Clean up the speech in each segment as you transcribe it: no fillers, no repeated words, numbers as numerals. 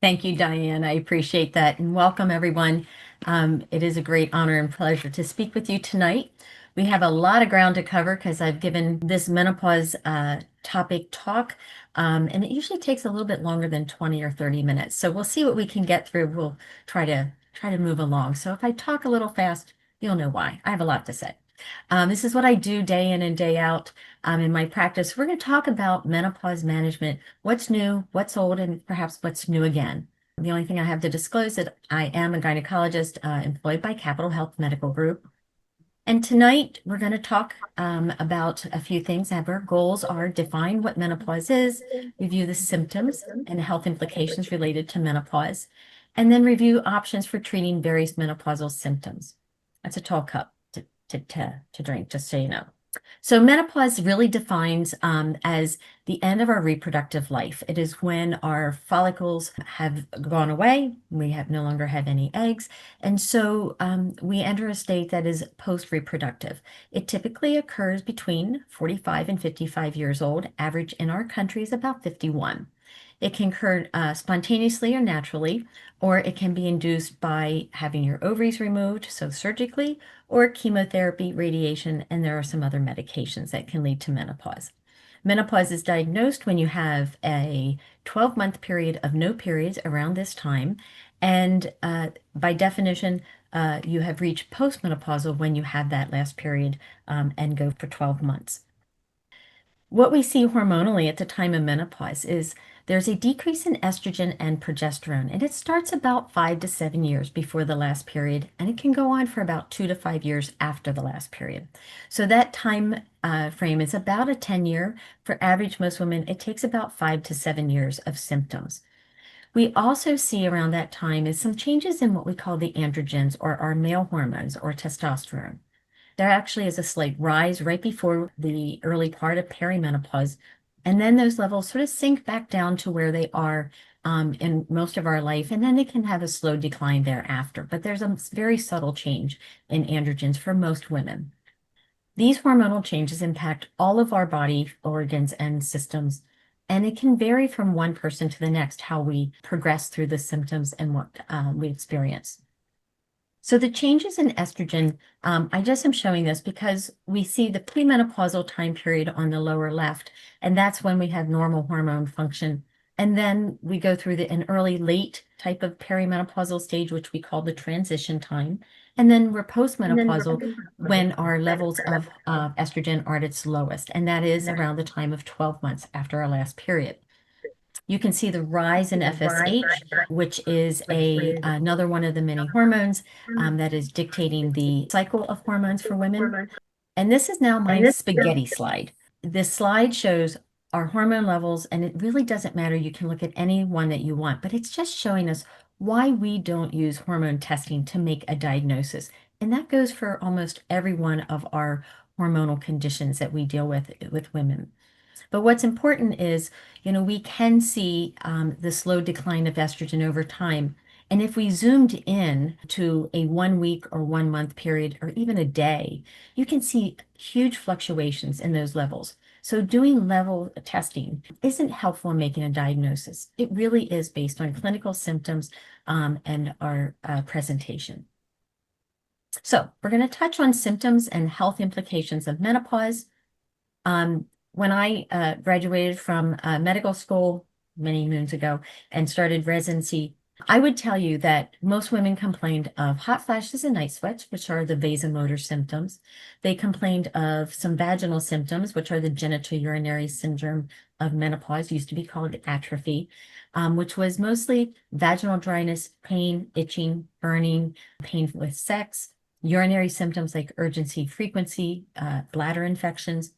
Thank you, Diane. I appreciate that. And welcome, everyone. It is a great honor and pleasure to speak with you tonight. We have a lot of ground to cover because I've given this menopause topic talk, and it usually takes a little bit longer than 20 or 30 minutes. So we'll see what we can get through. We'll try to move along. So if I talk a little fast, you'll know why. I have a lot to say. This is what I do day in and day out in my practice. We're going to talk about menopause management, what's new, what's old, and perhaps what's new again. The only thing I have to disclose is that I am a gynecologist employed by Capital Health Medical Group. And tonight we're going to talk about a few things. Our goals are define what menopause is, review the symptoms and health implications related to menopause, and then review options for treating various menopausal symptoms. That's a tall cup to drink, just so you know. So menopause really defines as the end of our reproductive life. It is when our follicles have gone away, we have no longer have any eggs, and so we enter a state that is post-reproductive. It typically occurs between 45 and 55 years old. Average in our country is about 51. It can occur spontaneously or naturally, or it can be induced by having your ovaries removed, so surgically, or chemotherapy, radiation, and there are some other medications that can lead to menopause. Menopause is diagnosed when you have a 12-month period of no periods around this time, and by definition, you have reached postmenopausal when you have that last period and go for 12 months. What we see hormonally at the time of menopause is there's a decrease in estrogen and progesterone, and it starts about 5 to 7 years before the last period, and it can go on for about 2 to 5 years after the last period. So that time frame is about a 10-year. For average, most women, it takes about 5 to 7 years of symptoms. We also see around that time is some changes in what we call the androgens or our male hormones or testosterone. There actually is a slight rise right before the early part of perimenopause, and then those levels sort of sink back down to where they are in most of our life, and then they can have a slow decline thereafter. But there's a very subtle change in androgens for most women. These hormonal changes impact all of our body organs and systems, and it can vary from one person to the next how we progress through the symptoms and what we experience. So the changes in estrogen, I just am showing this because we see the premenopausal time period on the lower left, and that's when we have normal hormone function. And then we go through an early late type of perimenopausal stage, which we call the transition time. And then we're postmenopausal when our levels of estrogen are at its lowest, and that is around the time of 12 months after our last period. You can see the rise in FSH, which is another one of the many hormones that is dictating the cycle of hormones for women. And this is now my spaghetti slide. This slide shows our hormone levels, and it really doesn't matter. You can look at any one that you want, but it's just showing us why we don't use hormone testing to make a diagnosis. And that goes for almost every one of our hormonal conditions that we deal with women. But what's important is, we can see the slow decline of estrogen over time. And if we zoomed in to a 1 week or 1 month period, or even a day, you can see huge fluctuations in those levels. So doing level testing isn't helpful in making a diagnosis. It really is based on clinical symptoms and our presentation. So we're going to touch on symptoms and health implications of menopause. When I graduated from medical school many moons ago and started residency, I would tell you that most women complained of hot flashes and night sweats, which are the vasomotor symptoms. They complained of some vaginal symptoms, which are the genitourinary syndrome of menopause, used to be called atrophy, which was mostly vaginal dryness, pain, itching, burning, pain with sex, urinary symptoms like urgency, frequency, bladder infections.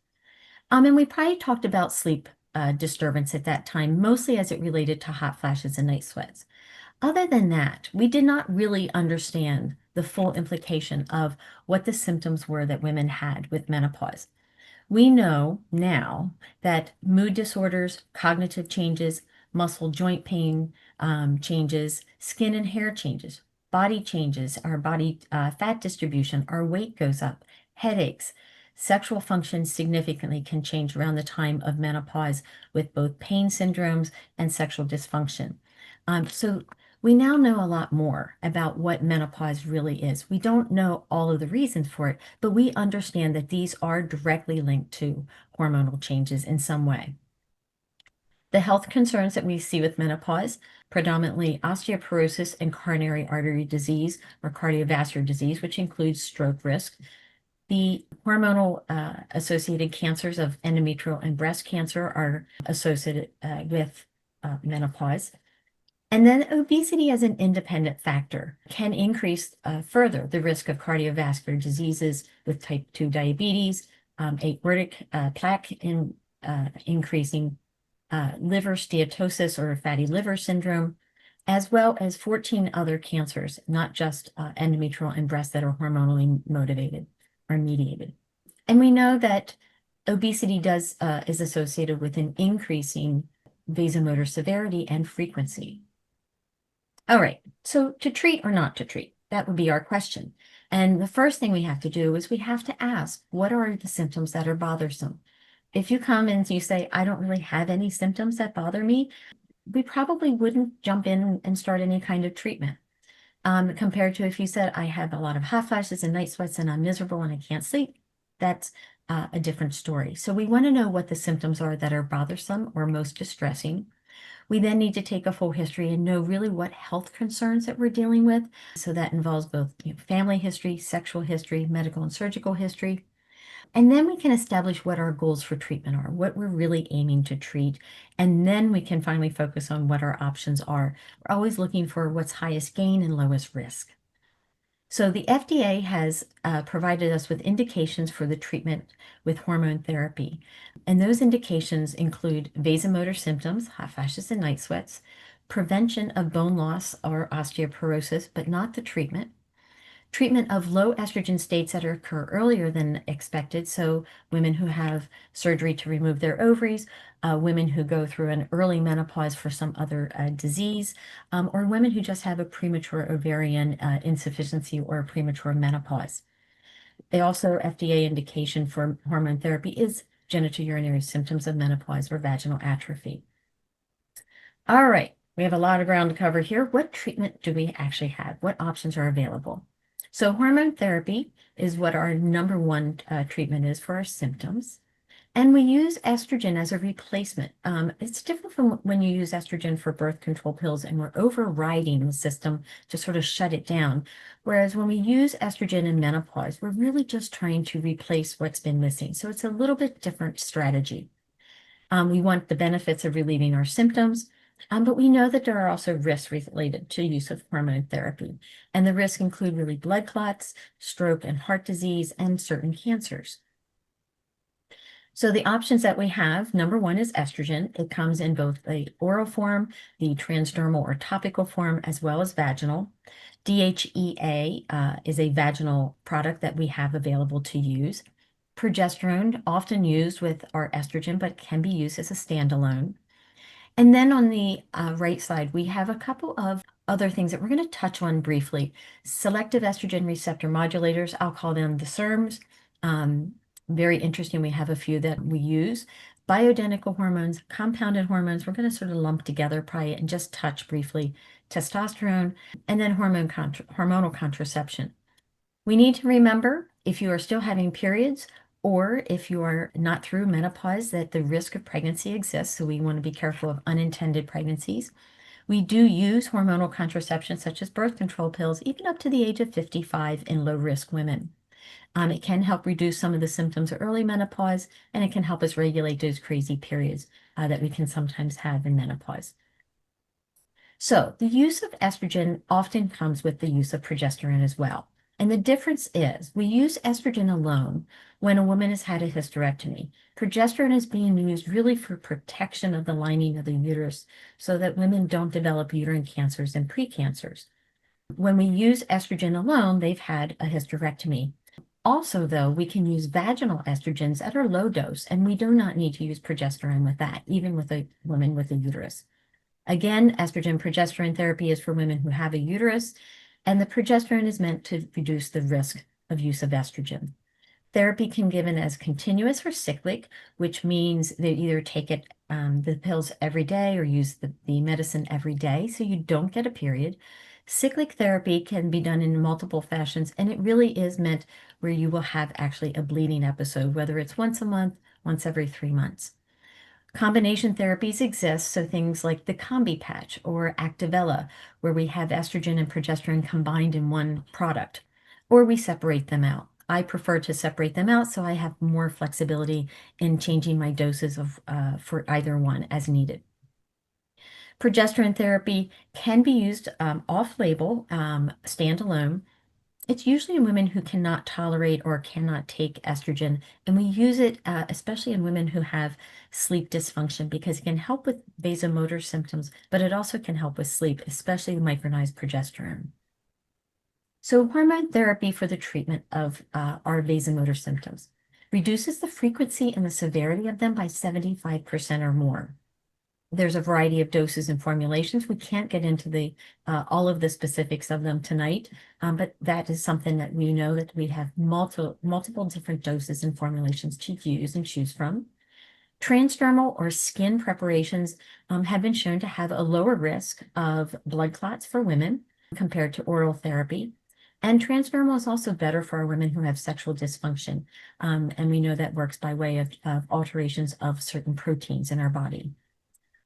And we probably talked about sleep disturbance at that time, mostly as it related to hot flashes and night sweats. Other than that, we did not really understand the full implication of what the symptoms were that women had with menopause. We know now that mood disorders, cognitive changes, muscle joint pain changes, skin and hair changes, body changes, our body fat distribution, our weight goes up, headaches, sexual function significantly can change around the time of menopause with both pain syndromes and sexual dysfunction. So we now know a lot more about what menopause really is. We don't know all of the reasons for it, but we understand that these are directly linked to hormonal changes in some way. The health concerns that we see with menopause, predominantly osteoporosis and coronary artery disease or cardiovascular disease, which includes stroke risk. The hormonal associated cancers of endometrial and breast cancer are associated with menopause. And then obesity as an independent factor can increase further the risk of cardiovascular diseases with type 2 diabetes, aortic plaque increasing, liver steatosis or fatty liver syndrome, as well as 14 other cancers, not just endometrial and breast that are hormonally motivated or mediated. And we know that obesity is associated with an increasing vasomotor severity and frequency. All right, so to treat or not to treat, that would be our question. And the first thing we have to do is we have to ask, what are the symptoms that are bothersome? If you come and you say, I don't really have any symptoms that bother me, we probably wouldn't jump in and start any kind of treatment. Compared to if you said, I have a lot of hot flashes and night sweats and I'm miserable and I can't sleep, that's a different story. So we want to know what the symptoms are that are bothersome or most distressing. We then need to take a full history and know really what health concerns that we're dealing with. So that involves both family history, sexual history, medical and surgical history. And then we can establish what our goals for treatment are, what we're really aiming to treat. And then we can finally focus on what our options are. We're always looking for what's highest gain and lowest risk. So the FDA has provided us with indications for the treatment with hormone therapy. And those indications include vasomotor symptoms, hot flashes and night sweats, prevention of bone loss or osteoporosis, but not the treatment, treatment of low estrogen states that occur earlier than expected. So women who have surgery to remove their ovaries, women who go through an early menopause for some other disease, or women who just have a premature ovarian insufficiency or a premature menopause. They also, FDA indication for hormone therapy is genitourinary symptoms of menopause or vaginal atrophy. All right, we have a lot of ground to cover here. What treatment do we actually have? What options are available? So hormone therapy is what our number one treatment is for our symptoms. And we use estrogen as a replacement. It's different from when you use estrogen for birth control pills and we're overriding the system to sort of shut it down. Whereas when we use estrogen in menopause, we're really just trying to replace what's been missing. So it's a little bit different strategy. We want the benefits of relieving our symptoms, but we know that there are also risks related to use of hormone therapy. And the risks include really blood clots, stroke and heart disease, and certain cancers. So the options that we have, number one is estrogen. It comes in both the oral form, the transdermal or topical form, as well as vaginal. DHEA is a vaginal product that we have available to use. Progesterone, often used with our estrogen, but can be used as a standalone. And then on the right side, we have a couple of other things that we're going to touch on briefly. Selective estrogen receptor modulators, I'll call them the SERMs. Very interesting. We have a few that we use. Bioidentical hormones, compounded hormones, we're going to sort of lump together probably and just touch briefly. Testosterone, and then hormonal contraception. We need to remember if you are still having periods or if you are not through menopause, that the risk of pregnancy exists. So we want to be careful of unintended pregnancies. We do use hormonal contraception such as birth control pills, even up to the age of 55 in low-risk women. It can help reduce some of the symptoms of early menopause, and it can help us regulate those crazy periods that we can sometimes have in menopause. So the use of estrogen often comes with the use of progesterone as well. And the difference is we use estrogen alone when a woman has had a hysterectomy. Progesterone is being used really for protection of the lining of the uterus so that women don't develop uterine cancers and precancers. When we use estrogen alone, they've had a hysterectomy. Also, though, we can use vaginal estrogens at our low dose, and we do not need to use progesterone with that, even with a woman with a uterus. Again, estrogen progesterone therapy is for women who have a uterus, and the progesterone is meant to reduce the risk of use of estrogen. Therapy can be given as continuous or cyclic, which means they either take it the pills every day or use the medicine every day so you don't get a period. Cyclic therapy can be done in multiple fashions, and it really is meant where you will have actually a bleeding episode, whether it's once a month, once every 3 months. Combination therapies exist, so things like the Combi patch or Activella, where we have estrogen and progesterone combined in one product, or we separate them out. I prefer to separate them out so I have more flexibility in changing my doses for either one as needed. Progesterone therapy can be used off-label, standalone. It's usually in women who cannot tolerate or cannot take estrogen, and we use it especially in women who have sleep dysfunction because it can help with vasomotor symptoms, but it also can help with sleep, especially the micronized progesterone. So hormone therapy for the treatment of our vasomotor symptoms reduces the frequency and the severity of them by 75% or more. There's a variety of doses and formulations. We can't get into all of the specifics of them tonight, but that is something that we know that we have multiple different doses and formulations to use and choose from. Transdermal or skin preparations have been shown to have a lower risk of blood clots for women compared to oral therapy. And transdermal is also better for our women who have sexual dysfunction. And we know that works by way of alterations of certain proteins in our body.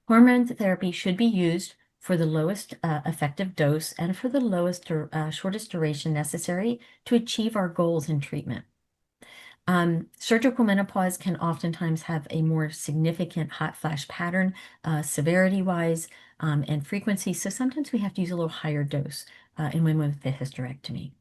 Hormone therapy should be used for the lowest effective dose and for the shortest duration necessary to achieve our goals in treatment. Surgical menopause can oftentimes have a more significant hot flash pattern, severity-wise, and frequency. So sometimes we have to use a little higher dose in women with a hysterectomy.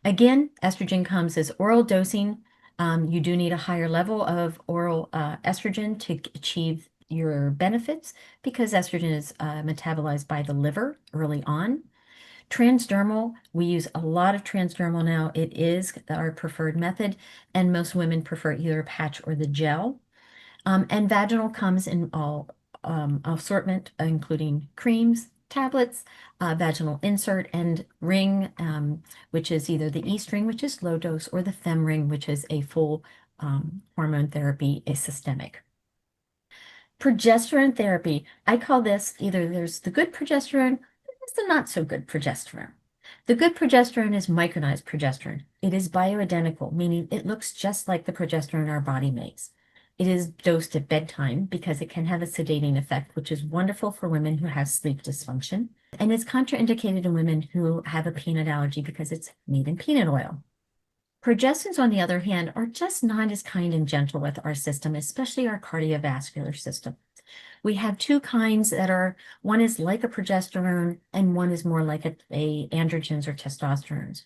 Again, estrogen comes as oral dosing. You do need a higher level of oral estrogen to achieve your benefits because estrogen is metabolized by the liver early on. Transdermal, we use a lot of transdermal now. It is our preferred method, and most women prefer either a patch or the gel. And vaginal comes in all assortment, including creams, tablets, vaginal insert, and ring, which is either the E string, which is low dose, or the Fem ring, which is a full hormone therapy, a systemic. Progesterone therapy, I call this either there's the good progesterone, there's the not so good progesterone. The good progesterone is micronized progesterone. It is bioidentical, meaning it looks just like the progesterone our body makes. It is dosed at bedtime because it can have a sedating effect, which is wonderful for women who have sleep dysfunction. And it's contraindicated in women who have a peanut allergy because it's made in peanut oil. Progestins, on the other hand, are just not as kind and gentle with our system, especially our cardiovascular system. We have two kinds that are, one is like a progesterone and one is more like a androgens or testosterones.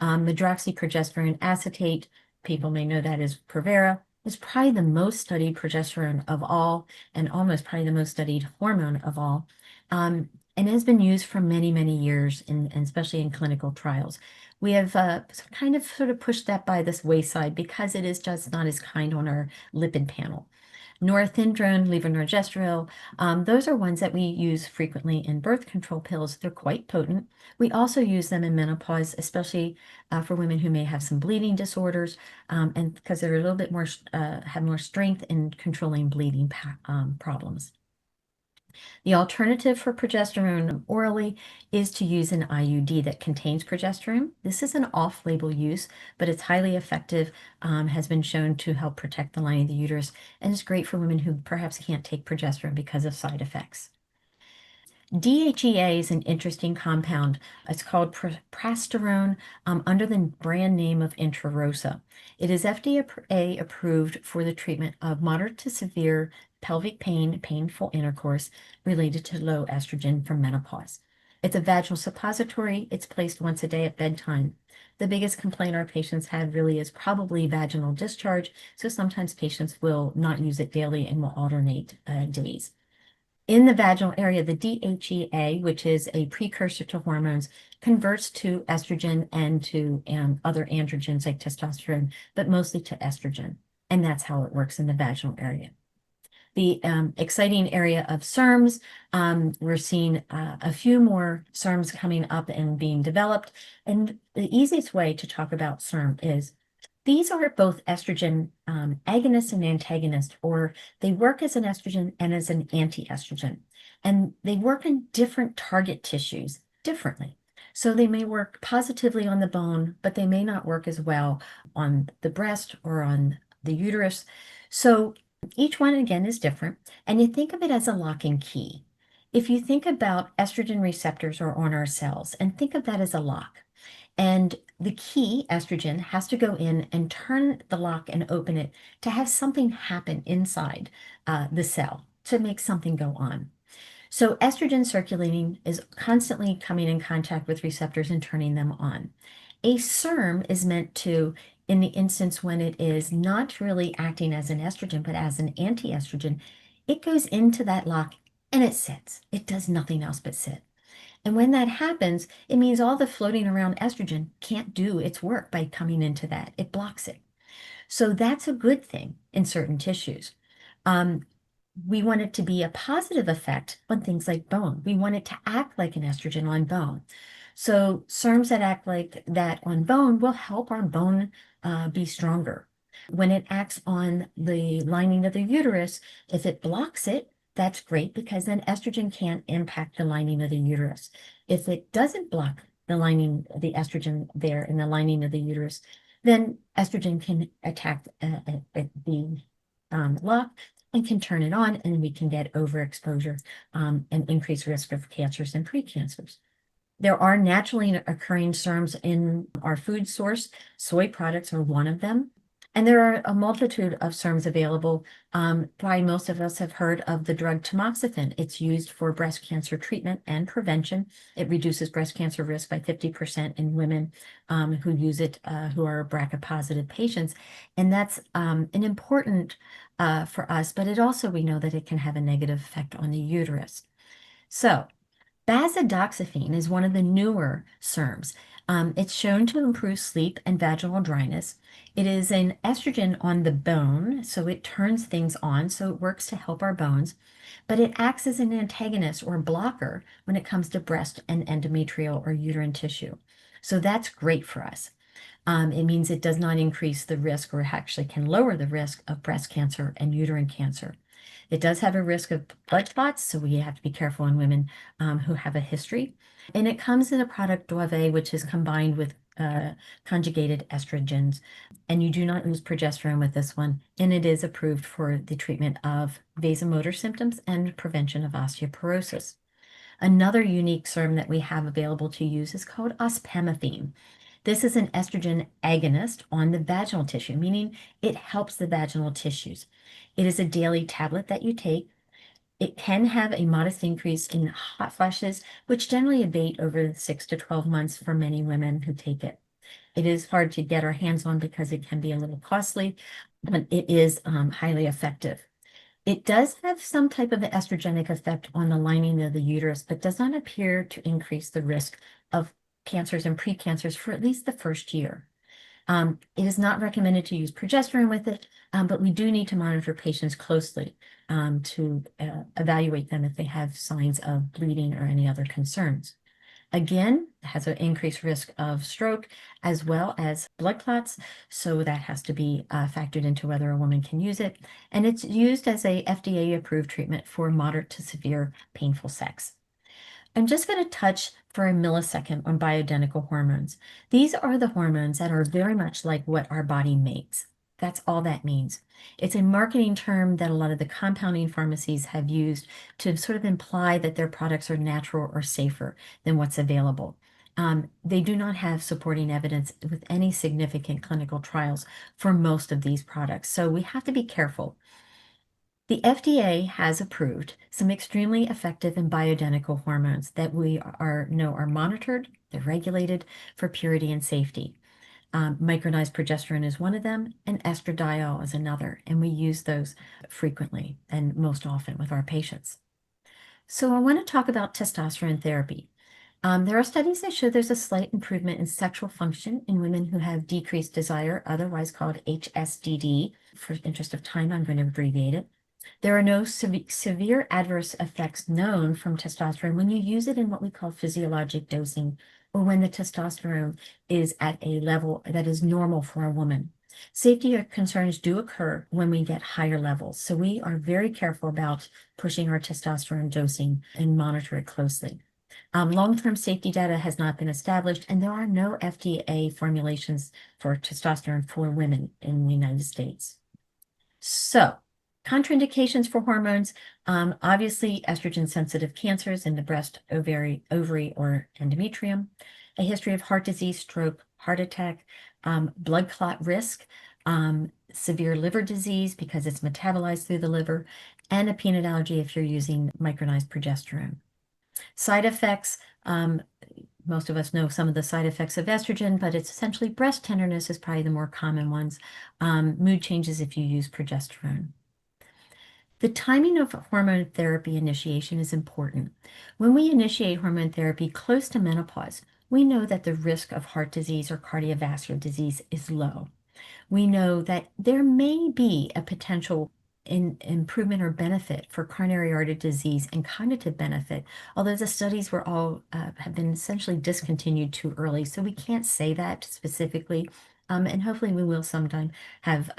Medroxyprogesterone acetate, people may know that as Provera, is probably the most studied progesterone of all and almost probably the most studied hormone of all. And has been used for many, many years, and especially in clinical trials. We have kind of sort of pushed that by this wayside because it is just not as kind on our lipid panel. Norethindrone, levonorgestrel, those are ones that we use frequently in birth control pills. They're quite potent. We also use them in menopause, especially for women who may have some bleeding disorders, and because they're a little bit more, have more strength in controlling bleeding problems. The alternative for progesterone orally is to use an IUD that contains progesterone. This is an off-label use, but it's highly effective, has been shown to help protect the lining of the uterus, and is great for women who perhaps can't take progesterone because of side effects. DHEA is an interesting compound. It's called prasterone under the brand name of Intrarosa. It is FDA approved for the treatment of moderate to severe pelvic pain, painful intercourse related to low estrogen from menopause. It's a vaginal suppository. It's placed once a day at bedtime. The biggest complaint our patients had really is probably vaginal discharge, so sometimes patients will not use it daily and will alternate days. In the vaginal area, the DHEA, which is a precursor to hormones, converts to estrogen and to other androgens like testosterone, but mostly to estrogen. And that's how it works in the vaginal area. The exciting area of SERMs, we're seeing a few more SERMs coming up and being developed. And the easiest way to talk about SERM is These are both estrogen agonist and antagonist, or they work as an estrogen and as an anti-estrogen. And they work in different target tissues differently. So they may work positively on the bone, but they may not work as well on the breast or on the uterus. So each one, again, is different. And you think of it as a lock and key. If you think about estrogen receptors are on our cells, and think of that as a lock. And the key, estrogen, has to go in and turn the lock and open it to have something happen inside the cell to make something go on. So estrogen circulating is constantly coming in contact with receptors and turning them on. A SERM is meant to, in the instance when it is not really acting as an estrogen, but as an anti-estrogen, it goes into that lock and it sits. It does nothing else but sit. And when that happens, it means all the floating around estrogen can't do its work by coming into that. It blocks it. So that's a good thing in certain tissues. We want it to be a positive effect on things like bone. We want it to act like an estrogen on bone. So SERMs that act like that on bone will help our bone be stronger. When it acts on the lining of the uterus, if it blocks it, that's great because then estrogen can't impact the lining of the uterus. If it doesn't block the lining, the estrogen there in the lining of the uterus, then estrogen can attack the lock and can turn it on, and we can get overexposure and increased risk of cancers and precancers. There are naturally occurring SERMs in our food source. Soy products are one of them. And there are a multitude of SERMs available. Probably most of us have heard of the drug tamoxifen. It's used for breast cancer treatment and prevention. It reduces breast cancer risk by 50% in women who use it, who are BRCA positive patients. And that's an important for us, but it also, we know that it can have a negative effect on the uterus. So bazodoxifene is one of the newer SERMs. It's shown to improve sleep and vaginal dryness. It is an estrogen on the bone, so it turns things on, so it works to help our bones, but it acts as an antagonist or blocker when it comes to breast and endometrial or uterine tissue. So that's great for us. It means it does not increase the risk, or actually can lower the risk of breast cancer and uterine cancer. It does have a risk of blood clots, so we have to be careful in women who have a history. And it comes in a product, Dove, which is combined with conjugated estrogens. And you do not use progesterone with this one. And it is approved for the treatment of vasomotor symptoms and prevention of osteoporosis. Another unique SERM that we have available to use is called ospemifene. This is an estrogen agonist on the vaginal tissue, meaning it helps the vaginal tissues. It is a daily tablet that you take. It can have a modest increase in hot flashes, which generally abate over 6 to 12 months for many women who take it. It is hard to get our hands on because it can be a little costly, but it is highly effective. It does have some type of estrogenic effect on the lining of the uterus, but does not appear to increase the risk of cancers and precancers for at least the first year. It is not recommended to use progesterone with it, but we do need to monitor patients closely to evaluate them if they have signs of bleeding or any other concerns. Again, it has an increased risk of stroke as well as blood clots, so that has to be factored into whether a woman can use it. And it's used as a FDA-approved treatment for moderate to severe painful sex. I'm just going to touch for a millisecond on bioidentical hormones. These are the hormones that are very much like what our body makes. That's all that means. It's a marketing term that a lot of the compounding pharmacies have used to sort of imply that their products are natural or safer than what's available. They do not have supporting evidence with any significant clinical trials for most of these products, so we have to be careful. The FDA has approved some extremely effective and bioidentical hormones that we know are monitored, they're regulated for purity and safety. Micronized progesterone is one of them, and estradiol is another, and we use those frequently and most often with our patients. So I want to talk about testosterone therapy. There are studies that show there's a slight improvement in sexual function in women who have decreased desire, otherwise called HSDD. For interest of time, I'm going to abbreviate it. There are no severe adverse effects known from testosterone when you use it in what we call physiologic dosing, or when the testosterone is at a level that is normal for a woman. Safety concerns do occur when we get higher levels, so we are very careful about pushing our testosterone dosing and monitor it closely. Long-term safety data has not been established, and there are no FDA formulations for testosterone for women in the United States. So, contraindications for hormones, obviously estrogen-sensitive cancers in the breast, ovary, or endometrium, a history of heart disease, stroke, heart attack, blood clot risk, severe liver disease because it's metabolized through the liver, and a peanut allergy if you're using micronized progesterone. Side effects, most of us know some of the side effects of estrogen, but it's essentially breast tenderness is probably the more common ones. Mood changes if you use progesterone. The timing of hormone therapy initiation is important. When we initiate hormone therapy close to menopause, we know that the risk of heart disease or cardiovascular disease is low. We know that there may be a potential improvement or benefit for coronary artery disease and cognitive benefit, although the studies were all have been essentially discontinued too early, so we can't say that specifically, and hopefully we will sometime have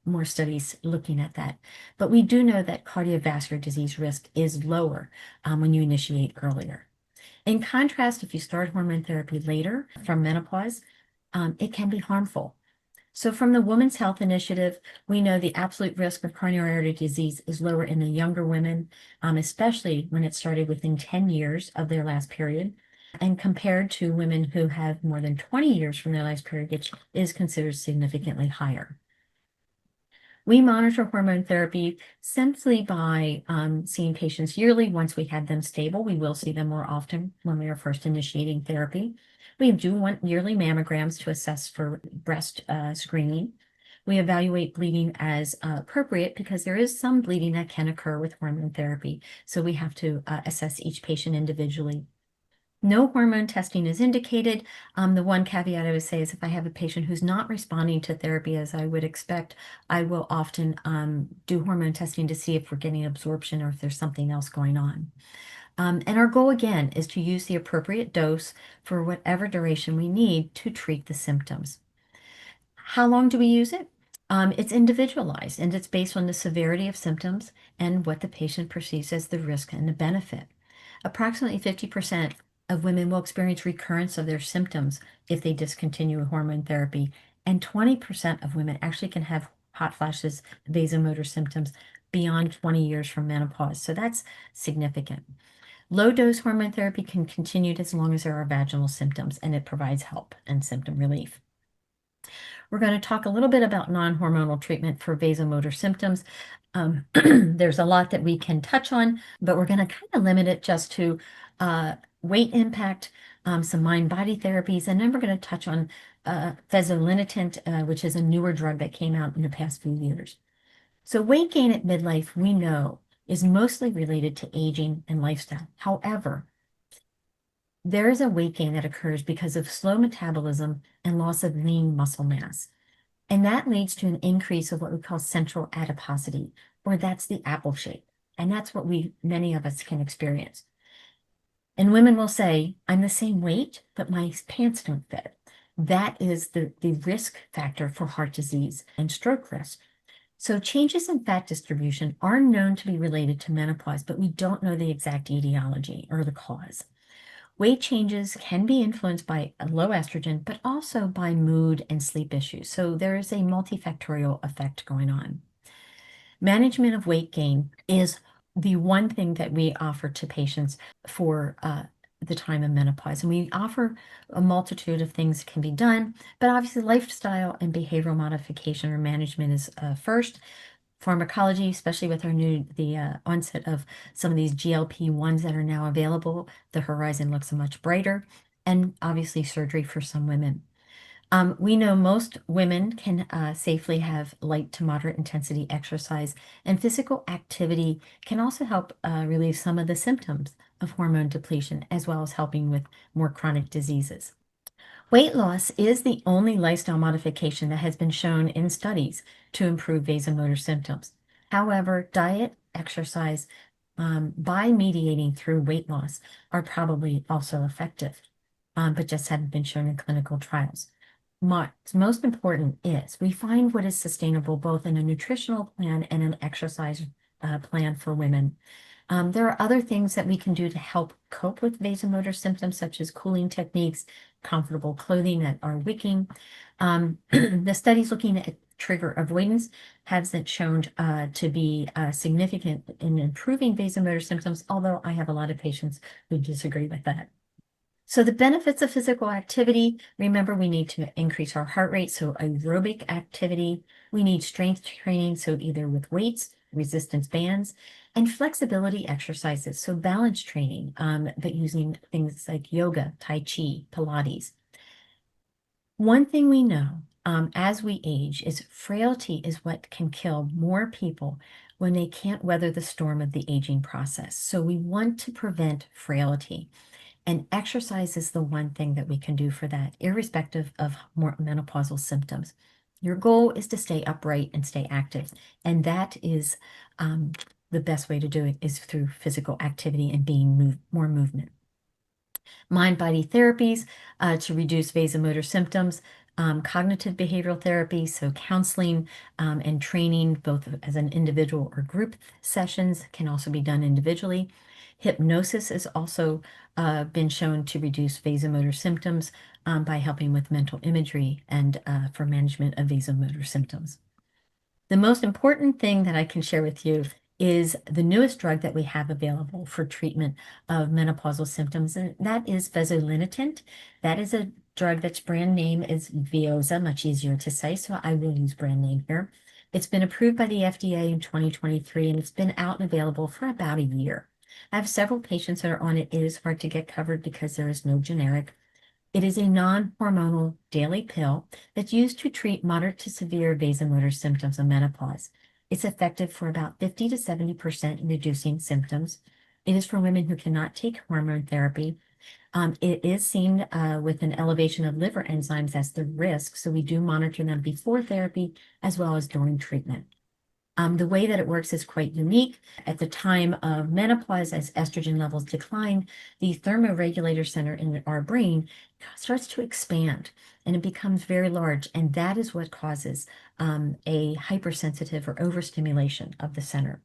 more studies looking at that. But we do know that cardiovascular disease risk is lower when you initiate earlier. In contrast, if you start hormone therapy later from menopause, it can be harmful. So from the Women's Health Initiative, we know the absolute risk of coronary artery disease is lower in the younger women, especially when it started within 10 years of their last period, and compared to women who have more than 20 years from their last period, which is considered significantly higher. We monitor hormone therapy simply by seeing patients yearly. Once we have them stable, we will see them more often when we are first initiating therapy. We do want yearly mammograms to assess for breast screening. We evaluate bleeding as appropriate because there is some bleeding that can occur with hormone therapy. So we have to assess each patient individually. No hormone testing is indicated. The one caveat I would say is if I have a patient who's not responding to therapy as I would expect, I will often do hormone testing to see if we're getting absorption or if there's something else going on. And our goal again is to use the appropriate dose for whatever duration we need to treat the symptoms. How long do we use it? It's individualized and it's based on the severity of symptoms and what the patient perceives as the risk and the benefit. Approximately 50% of women will experience recurrence of their symptoms if they discontinue hormone therapy, and 20% of women actually can have hot flashes, vasomotor symptoms beyond 20 years from menopause. So that's significant. Low-dose hormone therapy can continue as long as there are vaginal symptoms, and it provides help and symptom relief. We're going to talk a little bit about non-hormonal treatment for vasomotor symptoms. There's a lot that we can touch on, but we're going to kind of limit it just to weight impact, some mind-body therapies, and then we're going to touch on fezolinetant, which is a newer drug that came out in the past few years. So weight gain at midlife, we know, is mostly related to aging and lifestyle. However, there is a weight gain that occurs because of slow metabolism and loss of lean muscle mass. And that leads to an increase of what we call central adiposity, or that's the apple shape. And that's what many of us can experience. And women will say, I'm the same weight, but my pants don't fit. That is the risk factor for heart disease and stroke risk. So changes in fat distribution are known to be related to menopause, but we don't know the exact etiology or the cause. Weight changes can be influenced by low estrogen, but also by mood and sleep issues. So there is a multifactorial effect going on. Management of weight gain is the one thing that we offer to patients for the time of menopause. And we offer a multitude of things that can be done, but obviously lifestyle and behavioral modification or management is first. Pharmacology, especially with the onset of some of these GLP-1s that are now available, the horizon looks much brighter, and obviously surgery for some women. We know most women can safely have light to moderate intensity exercise, and physical activity can also help relieve some of the symptoms of hormone depletion, as well as helping with more chronic diseases. Weight loss is the only lifestyle modification that has been shown in studies to improve vasomotor symptoms. However, diet, exercise, by mediating through weight loss are probably also effective, but just haven't been shown in clinical trials. what's most important is we find what is sustainable both in a nutritional plan and an exercise plan for women. There are other things that we can do to help cope with vasomotor symptoms, such as cooling techniques, comfortable clothing that are wicking. The studies looking at trigger avoidance hasn't shown to be significant in improving vasomotor symptoms, although I have a lot of patients who disagree with that. So the benefits of physical activity, remember we need to increase our heart rate, so aerobic activity. We need strength training, so either with weights, resistance bands, and flexibility exercises, so balance training, but using things like yoga, tai chi, Pilates. One thing we know as we age is frailty is what can kill more people when they can't weather the storm of the aging process. So we want to prevent frailty. And exercise is the one thing that we can do for that, irrespective of more menopausal symptoms. Your goal is to stay upright and stay active. And that is the best way to do it is through physical activity and being more movement. Mind-body therapies to reduce vasomotor symptoms, cognitive behavioral therapy, so counseling and training, both as an individual or group sessions, can also be done individually. Hypnosis has also been shown to reduce vasomotor symptoms by helping with mental imagery and for management of vasomotor symptoms. The most important thing that I can share with you is the newest drug that we have available for treatment of menopausal symptoms, and that is fezolinetant. That is a drug that's brand name is Veozah, much easier to say, so I will use brand name here. It's been approved by the FDA in 2023, and it's been out and available for about a year. I have several patients that are on it. It is hard to get covered because there is no generic. It is a non-hormonal daily pill that's used to treat moderate to severe vasomotor symptoms of menopause. It's effective for about 50 to 70% in reducing symptoms. It is for women who cannot take hormone therapy. It is seen with an elevation of liver enzymes as the risk, so we do monitor them before therapy as well as during treatment. The way that it works is quite unique. At the time of menopause, as estrogen levels decline, the thermoregulator center in our brain starts to expand and it becomes very large. And that is what causes a hypersensitive or overstimulation of the center.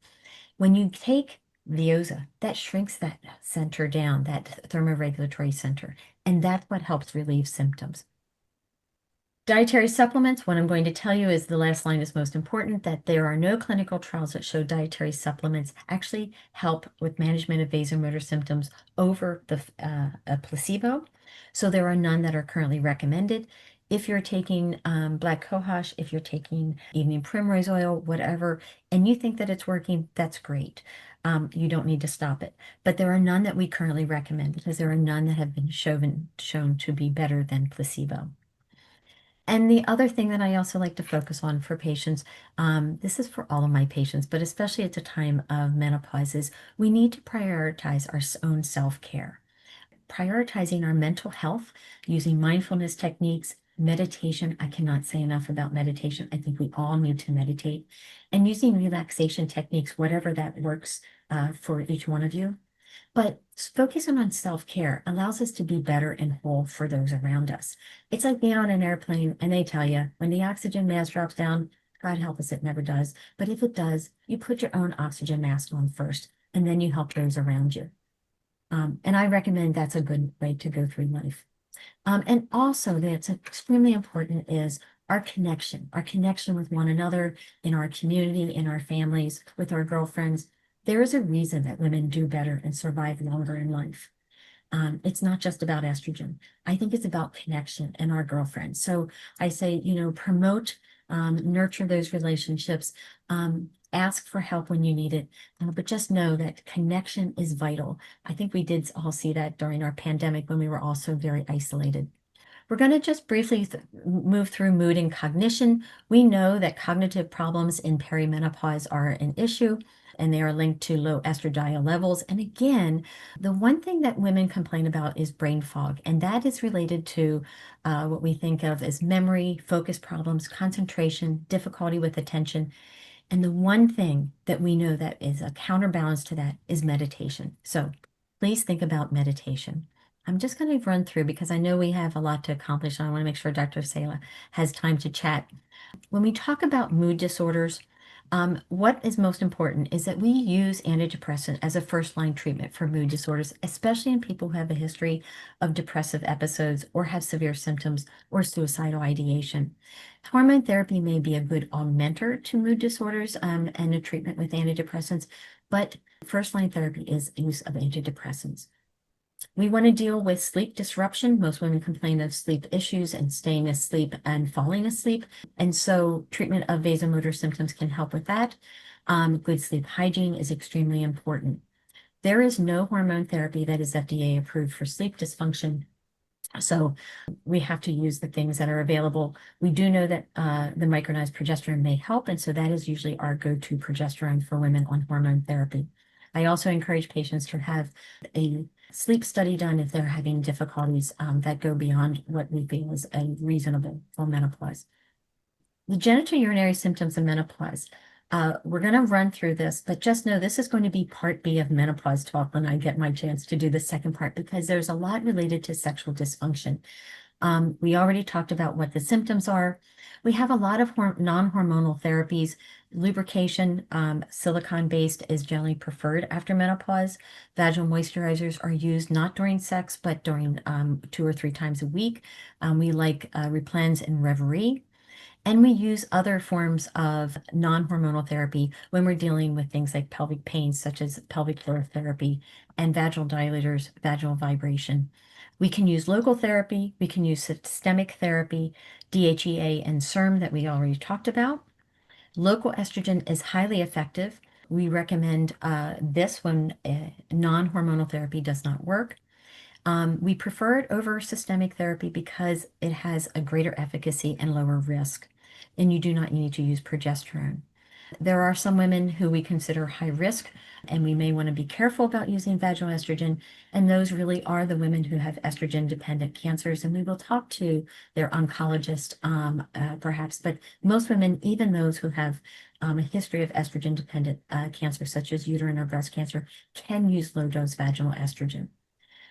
When you take Veozah, that shrinks that center down, that thermoregulatory center, and that's what helps relieve symptoms. Dietary supplements, what I'm going to tell you is the last line is most important, that there are no clinical trials that show dietary supplements actually help with management of vasomotor symptoms over a placebo. So there are none that are currently recommended. If you're taking black cohosh, if you're taking evening primrose oil, whatever, and you think that it's working, that's great. You don't need to stop it. But there are none that we currently recommend because there are none that have been shown to be better than placebo. And the other thing that I also like to focus on for patients, this is for all of my patients, but especially at the time of menopause, is we need to prioritize our own self-care. Prioritizing our mental health using mindfulness techniques, meditation. I cannot say enough about meditation. I think we all need to meditate. And using relaxation techniques, whatever that works for each one of you. But focusing on self-care allows us to be better and whole for those around us. It's like being on an airplane and they tell you when the oxygen mask drops down, God help us, it never does. But if it does, you put your own oxygen mask on first, and then you help those around you. And I recommend that's a good way to go through life. And also that's extremely important is our connection with one another, in our community, in our families, with our girlfriends. There is a reason that women do better and survive longer in life. It's not just about estrogen. I think it's about connection and our girlfriends. So I say, promote, nurture those relationships, ask for help when you need it, but just know that connection is vital. I think we did all see that during our pandemic when we were all so very isolated. We're going to just briefly move through mood and cognition. We know that cognitive problems in perimenopause are an issue, and they are linked to low estradiol levels. And again, the one thing that women complain about is brain fog, and that is related to what we think of as memory, focus problems, concentration, difficulty with attention. And the one thing that we know that is a counterbalance to that is meditation. So please think about meditation. I'm just going to run through because I know we have a lot to accomplish, and I want to make sure Dr. Saleh has time to chat. When we talk about mood disorders, what is most important is that we use antidepressant as a first-line treatment for mood disorders, especially in people who have a history of depressive episodes or have severe symptoms or suicidal ideation. Hormone therapy may be a good augmenter to mood disorders and a treatment with antidepressants, but first-line therapy is use of antidepressants. We want to deal with sleep disruption. Most women complain of sleep issues and staying asleep and falling asleep. And so treatment of vasomotor symptoms can help with that. Good sleep hygiene is extremely important. There is no hormone therapy that is FDA approved for sleep dysfunction. So we have to use the things that are available. We do know that the micronized progesterone may help, and so that is usually our go-to progesterone for women on hormone therapy. I also encourage patients to have a sleep study done if they're having difficulties that go beyond what we feel is a reasonable for menopause. The genitourinary symptoms of menopause. We're going to run through this, but just know this is going to be part B of menopause talk when I get my chance to do the second part, because there's a lot related to sexual dysfunction. We already talked about what the symptoms are. We have a lot of non-hormonal therapies. Lubrication, silicone-based, is generally preferred after menopause. Vaginal moisturizers are used not during sex, but during 2 or 3 times a week. We like Replens and Reverie. And we use other forms of non-hormonal therapy when we're dealing with things like pelvic pain, such as pelvic floor therapy and vaginal dilators, vaginal vibration. We can use local therapy. We can use systemic therapy, DHEA and SERM that we already talked about. Local estrogen is highly effective. We recommend this when non-hormonal therapy does not work. We prefer it over systemic therapy because it has a greater efficacy and lower risk, and you do not need to use progesterone. There are some women who we consider high risk, and we may want to be careful about using vaginal estrogen, and those really are the women who have estrogen-dependent cancers, and we will talk to their oncologist perhaps, but most women, even those who have a history of estrogen-dependent cancer, such as uterine or breast cancer, can use low-dose vaginal estrogen.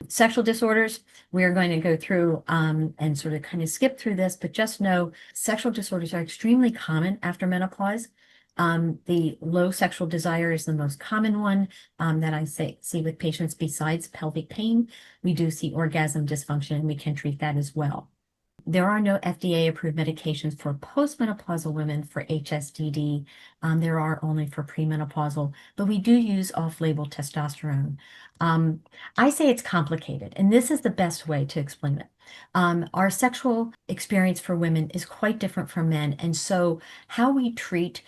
Sexual disorders, we are going to go through and sort of kind of skip through this, but just know sexual disorders are extremely common after menopause. The low sexual desire is the most common one that I see with patients besides pelvic pain. We do see orgasm dysfunction, and we can treat that as well. There are no FDA-approved medications for postmenopausal women for HSDD. There are only for premenopausal, but we do use off-label testosterone. I say it's complicated, and this is the best way to explain it. Our sexual experience for women is quite different from men, and so how we treat,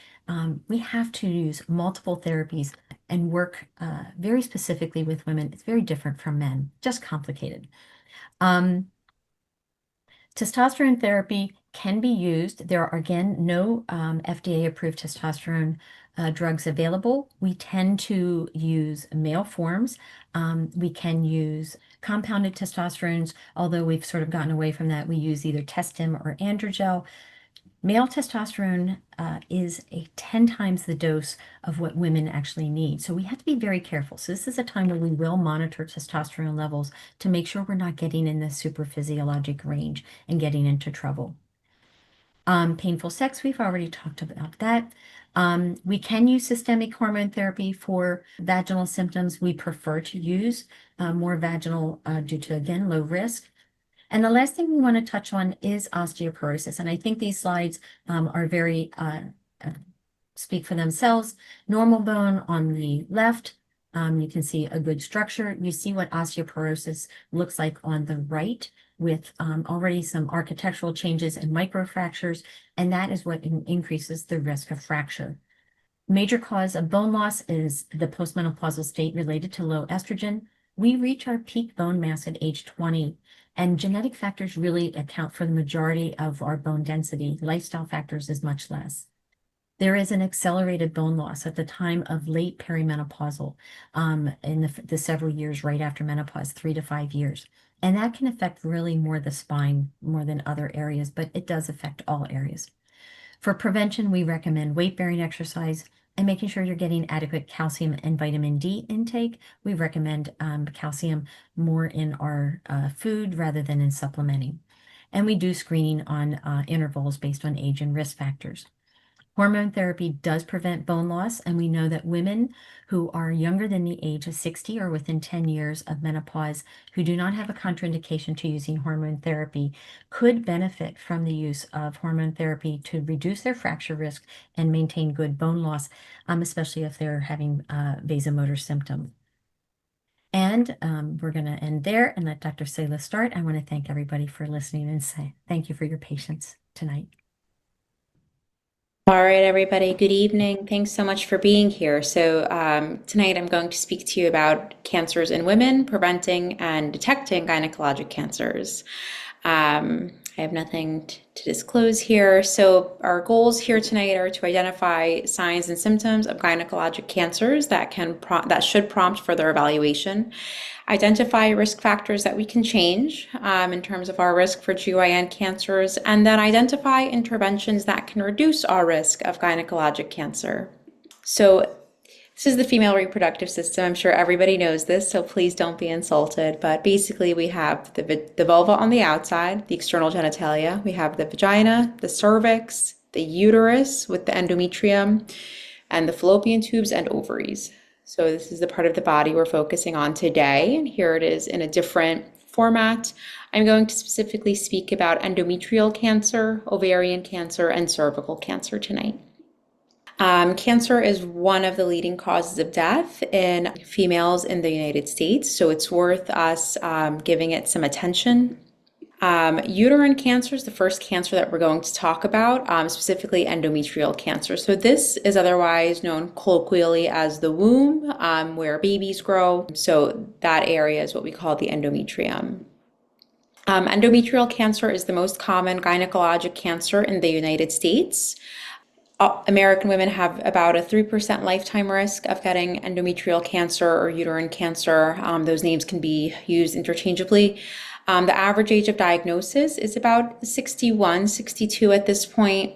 we have to use multiple therapies and work very specifically with women. It's very different from men, just complicated. Testosterone therapy can be used. There are, again, no FDA-approved testosterone drugs available. We tend to use male forms. We can use compounded testosterones, although we've sort of gotten away from that. We use either Testim or Androgel. Male testosterone is 10 times the dose of what women actually need. So we have to be very careful. So this is a time where we will monitor testosterone levels to make sure we're not getting in the super physiologic range and getting into trouble. Painful sex, we've already talked about that. We can use systemic hormone therapy for vaginal symptoms. We prefer to use more vaginal due to, again, low risk. And the last thing we want to touch on is osteoporosis. And I think these slides are very, speak for themselves. Normal bone on the left, you can see a good structure. You see what osteoporosis looks like on the right with already some architectural changes and microfractures, and that is what increases the risk of fracture. Major cause of bone loss is the postmenopausal state related to low estrogen. We reach our peak bone mass at age 20, and genetic factors really account for the majority of our bone density. Lifestyle factors is much less. There is an accelerated bone loss at the time of late perimenopausal in the several years right after menopause, 3 to 5 years. And that can affect really more the spine more than other areas, but it does affect all areas. For prevention, we recommend weight-bearing exercise, and making sure you're getting adequate calcium and vitamin D intake. We recommend calcium more in our food rather than in supplementing. And we do screening on intervals based on age and risk factors. Hormone therapy does prevent bone loss, and we know that women who are younger than the age of 60 or within 10 years of menopause who do not have a contraindication to using hormone therapy could benefit from the use of hormone therapy to reduce their fracture risk and maintain good bone loss, especially if they're having vasomotor symptoms. And we're going to end there and let Dr. Saleh start. I want to thank everybody for listening and say thank you for your patience tonight. All right, everybody, good evening. Thanks so much for being here. So tonight I'm going to speak to you about cancers in women, preventing and detecting gynecologic cancers. I have nothing to disclose here. So our goals here tonight are to identify signs and symptoms of gynecologic cancers that should prompt further evaluation, identify risk factors that we can change in terms of our risk for GYN cancers, and then identify interventions that can reduce our risk of gynecologic cancer. So this is the female reproductive system. I'm sure everybody knows this, so please don't be insulted. But basically, we have the vulva on the outside, the external genitalia. We have the vagina, the cervix, the uterus with the endometrium, and the fallopian tubes and ovaries. So this is the part of the body we're focusing on today. And here it is in a different format. I'm going to specifically speak about endometrial cancer, ovarian cancer, and cervical cancer tonight. Cancer is one of the leading causes of death in females in the United States, so it's worth us giving it some attention. Uterine cancer is the first cancer that we're going to talk about, specifically endometrial cancer. So this is otherwise known colloquially as the womb, where babies grow. So that area is what we call the endometrium. Endometrial cancer is the most common gynecologic cancer in the United States. American women have about a 3% lifetime risk of getting endometrial cancer or uterine cancer. Those names can be used interchangeably. The average age of diagnosis is about 61, 62 at this point.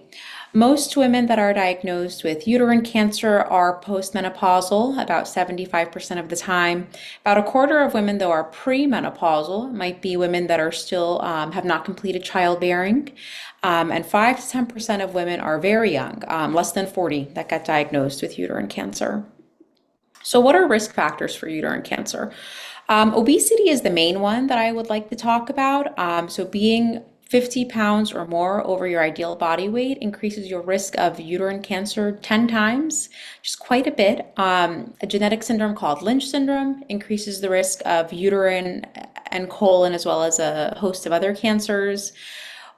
Most women that are diagnosed with uterine cancer are postmenopausal, about 75% of the time. About a quarter of women, though, are premenopausal. It might be women that are still have not completed childbearing. And 5 to 10% of women are very young, less than 40, that get diagnosed with uterine cancer. So what are risk factors for uterine cancer? Obesity is the main one that I would like to talk about. So being 50 pounds or more over your ideal body weight increases your risk of uterine cancer 10 times, which is quite a bit. A genetic syndrome called Lynch syndrome increases the risk of uterine and colon, as well as a host of other cancers.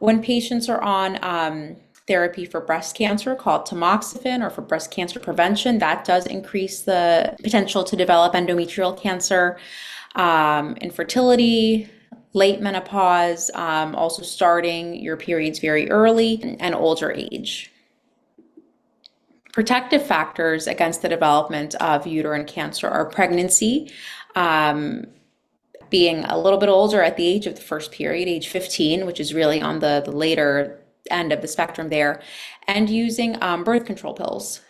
When patients are on therapy for breast cancer called tamoxifen, or for breast cancer prevention, that does increase the potential to develop endometrial cancer. Infertility, late menopause, also starting your periods very early, and older age. Protective factors against the development of uterine cancer are pregnancy, being a little bit older at the age of the first period, age 15, which is really on the later end of the spectrum there, and using birth control pills.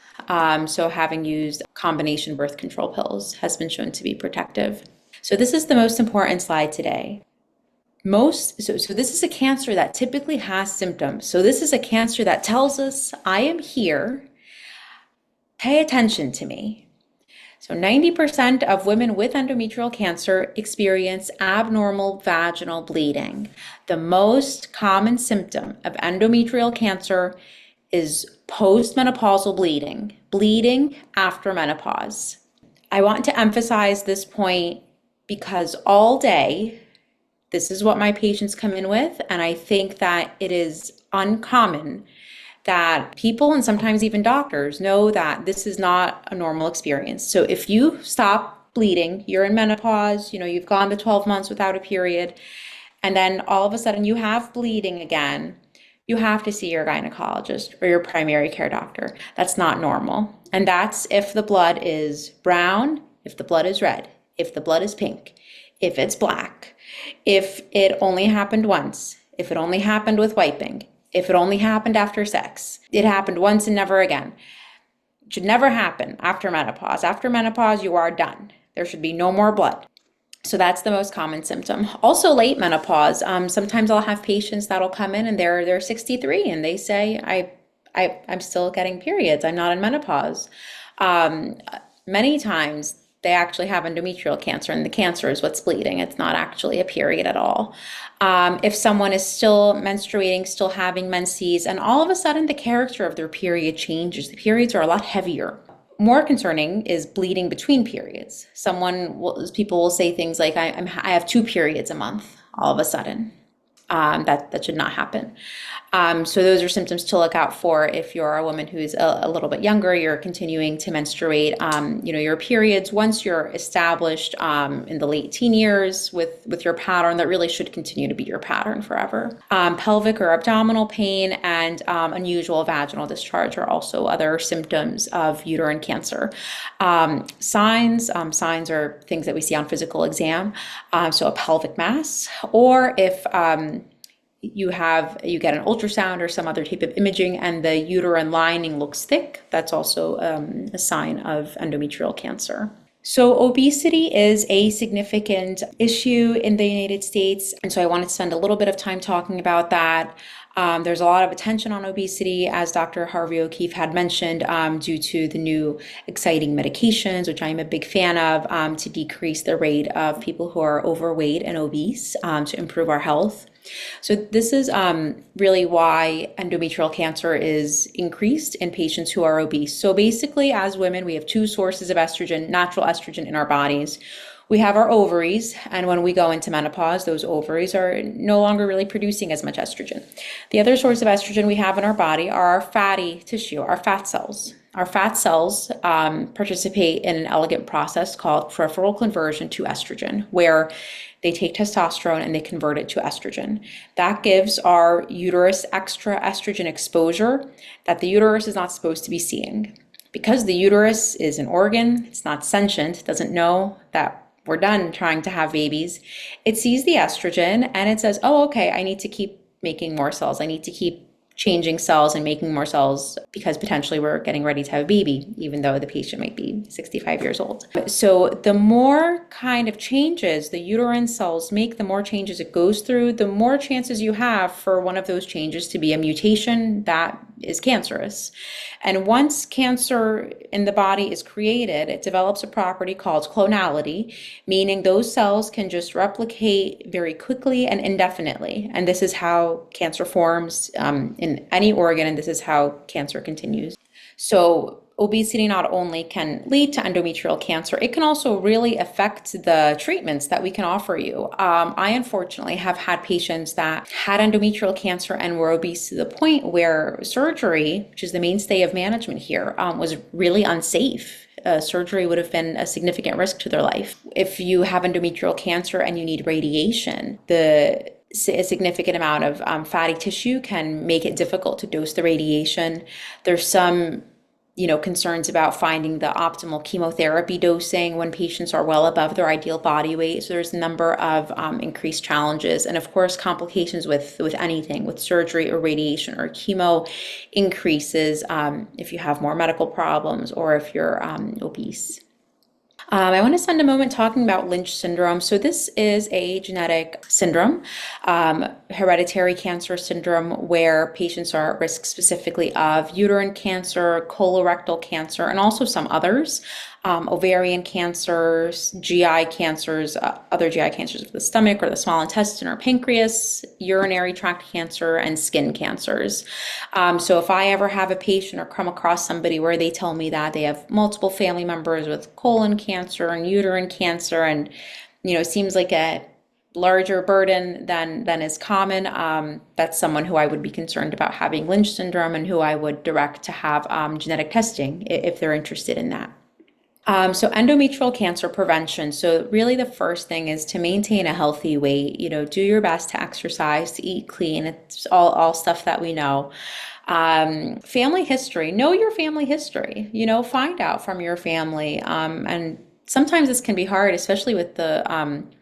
So having used combination birth control pills has been shown to be protective. So this is the most important slide today. So this is a cancer that typically has symptoms. So this is a cancer that tells us, I am here, pay attention to me. So 90% of women with endometrial cancer experience abnormal vaginal bleeding. The most common symptom of endometrial cancer is postmenopausal bleeding, bleeding after menopause. I want to emphasize this point because all day, this is what my patients come in with, and I think that it is uncommon that people, and sometimes even doctors, know that this is not a normal experience. So if you stop bleeding, you're in menopause, you've gone the 12 months without a period, and then all of a sudden you have bleeding again, you have to see your gynecologist or your primary care doctor. That's not normal. And that's if the blood is brown, if the blood is red, if the blood is pink, if it's black, if it only happened once, if it only happened with wiping, if it only happened after sex, it happened once and never again. Should never happen after menopause. After menopause, you are done. There should be no more blood. So that's the most common symptom. Also late menopause. Sometimes I'll have patients that'll come in and they're 63 and they say, I'm still getting periods. I'm not in menopause. Um, Many times they actually have endometrial cancer, and the cancer is what's bleeding. It's not actually a period at all. If someone is still menstruating, still having menses, and all of a sudden the character of their period changes, the periods are a lot heavier. More concerning is bleeding between periods. People will say things like, I have 2 periods a month all of a sudden. That should not happen. So those are symptoms to look out for if you're a woman who's a little bit younger, you're continuing to menstruate. Your periods, once you're established in the late teen years with your pattern, that really should continue to be your pattern forever. Pelvic or abdominal pain and unusual vaginal discharge are also other symptoms of uterine cancer. Signs are things that we see on physical exam. So a pelvic mass, or if you get an ultrasound or some other type of imaging and the uterine lining looks thick, that's also a sign of endometrial cancer. So obesity is a significant issue in the United States, and so I wanted to spend a little bit of time talking about that. There's a lot of attention on obesity, as Dr. Harvey O'Keefe had mentioned, due to the new exciting medications, which I'm a big fan of, to decrease the rate of people who are overweight and obese, to improve our health. So this is really why endometrial cancer is increased in patients who are obese. So basically, as women, we have two sources of estrogen, natural estrogen in our bodies. We have our ovaries, and when we go into menopause, those ovaries are no longer really producing as much estrogen. The other source of estrogen we have in our body are our fatty tissue, our fat cells. Our fat cells participate in an elegant process called peripheral conversion to estrogen, where they take testosterone and they convert it to estrogen. That gives our uterus extra estrogen exposure that the uterus is not supposed to be seeing. Because the uterus is an organ, it's not sentient, it doesn't know that we're done trying to have babies. It sees the estrogen and it says, oh, okay, I need to keep making more cells. I need to keep changing cells and making more cells because potentially we're getting ready to have a baby, even though the patient might be 65 years old. So the more kind of changes the uterine cells make, the more changes it goes through, the more chances you have for one of those changes to be a mutation that is cancerous. And once cancer in the body is created, it develops a property called clonality, meaning those cells can just replicate very quickly and indefinitely. And this is how cancer forms in any organ, and this is how cancer continues. So obesity not only can lead to endometrial cancer, it can also really affect the treatments that we can offer you. I unfortunately have had patients that had endometrial cancer and were obese to the point where surgery, which is the mainstay of management here, was really unsafe. Surgery would have been a significant risk to their life. If you have endometrial cancer and you need radiation, a significant amount of fatty tissue can make it difficult to dose the radiation. There's some concerns about finding the optimal chemotherapy dosing when patients are well above their ideal body weight. So there's a number of increased challenges. And of course, complications with anything, with surgery or radiation or chemo increases if you have more medical problems or if you're obese. I want to spend a moment talking about Lynch syndrome. So this is a genetic syndrome, hereditary cancer syndrome, where patients are at risk specifically of uterine cancer, colorectal cancer, and also some others, ovarian cancers, GI cancers, other GI cancers of the stomach or the small intestine or pancreas, urinary tract cancer, and skin cancers. So if I ever have a patient or come across somebody where they tell me that they have multiple family members with colon cancer and uterine cancer, and seems like a larger burden than is common, that's someone who I would be concerned about having Lynch syndrome and who I would direct to have genetic testing if they're interested in that. So endometrial cancer prevention. So really the first thing is to maintain a healthy weight, do your best to exercise, to eat clean. It's all stuff that we know. Family history, know your family history, find out from your family, and sometimes this can be hard, especially with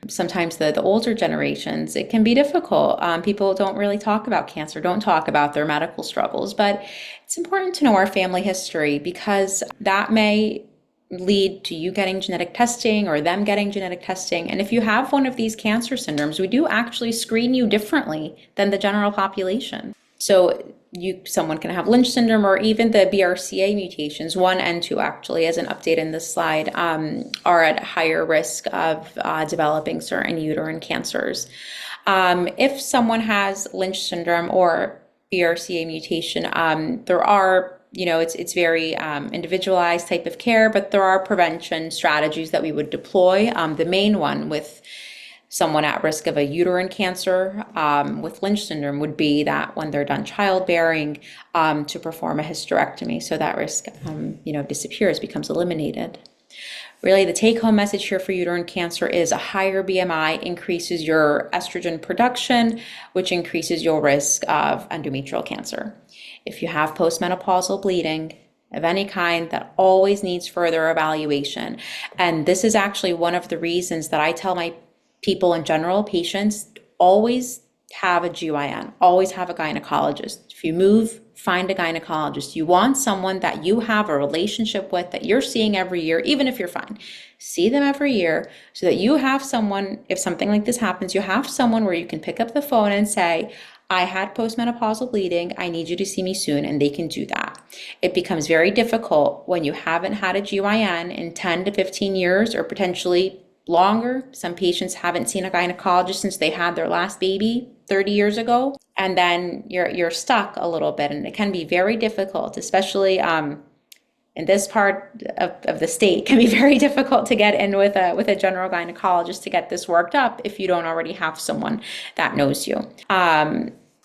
sometimes the older generations. It can be difficult. People don't really talk about cancer, don't talk about their medical struggles, but it's important to know our family history because that may lead to you getting genetic testing or them getting genetic testing. And if you have one of these cancer syndromes, we do actually screen you differently than the general population. So someone can have Lynch syndrome or even the BRCA mutations, 1 and 2 actually, as an update in this slide, are at higher risk of developing certain uterine cancers. If someone has Lynch syndrome or BRCA mutation, there are, it's very individualized type of care, but there are prevention strategies that we would deploy. The main one with someone at risk of a uterine cancer with Lynch syndrome would be that when they're done childbearing, to perform a hysterectomy, so that risk, disappears, becomes eliminated. Really, the take-home message here for uterine cancer is a higher BMI increases your estrogen production, which increases your risk of endometrial cancer. If you have postmenopausal bleeding of any kind, that always needs further evaluation. And this is actually one of the reasons that I tell my people in general, patients, always have a GYN, always have a gynecologist. If you move, find a gynecologist. You want someone that you have a relationship with, that you're seeing every year, even if you're fine. See them every year so that you have someone, if something like this happens, you have someone where you can pick up the phone and say, I had postmenopausal bleeding, I need you to see me soon, and they can do that. It becomes very difficult when you haven't had a GYN in 10 to 15 years or potentially longer. Some patients haven't seen a gynecologist since they had their last baby 30 years ago. And then you're stuck a little bit, and it can be very difficult, especially in this part of the state. It can be very difficult to get in with a general gynecologist to get this worked up if you don't already have someone that knows you.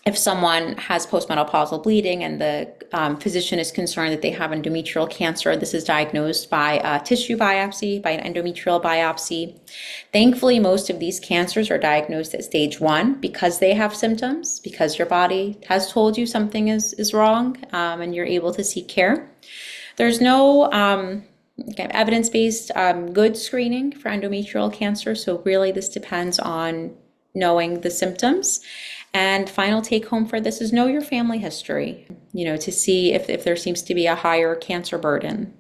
If someone has postmenopausal bleeding and the physician is concerned that they have endometrial cancer, this is diagnosed by a tissue biopsy, by an endometrial biopsy. Thankfully, most of these cancers are diagnosed at stage 1 because they have symptoms, because your body has told you something is wrong, and you're able to seek care. There's no evidence-based good screening for endometrial cancer, so really this depends on knowing the symptoms. And final take home for this is know your family history, to see if there seems to be a higher cancer burden.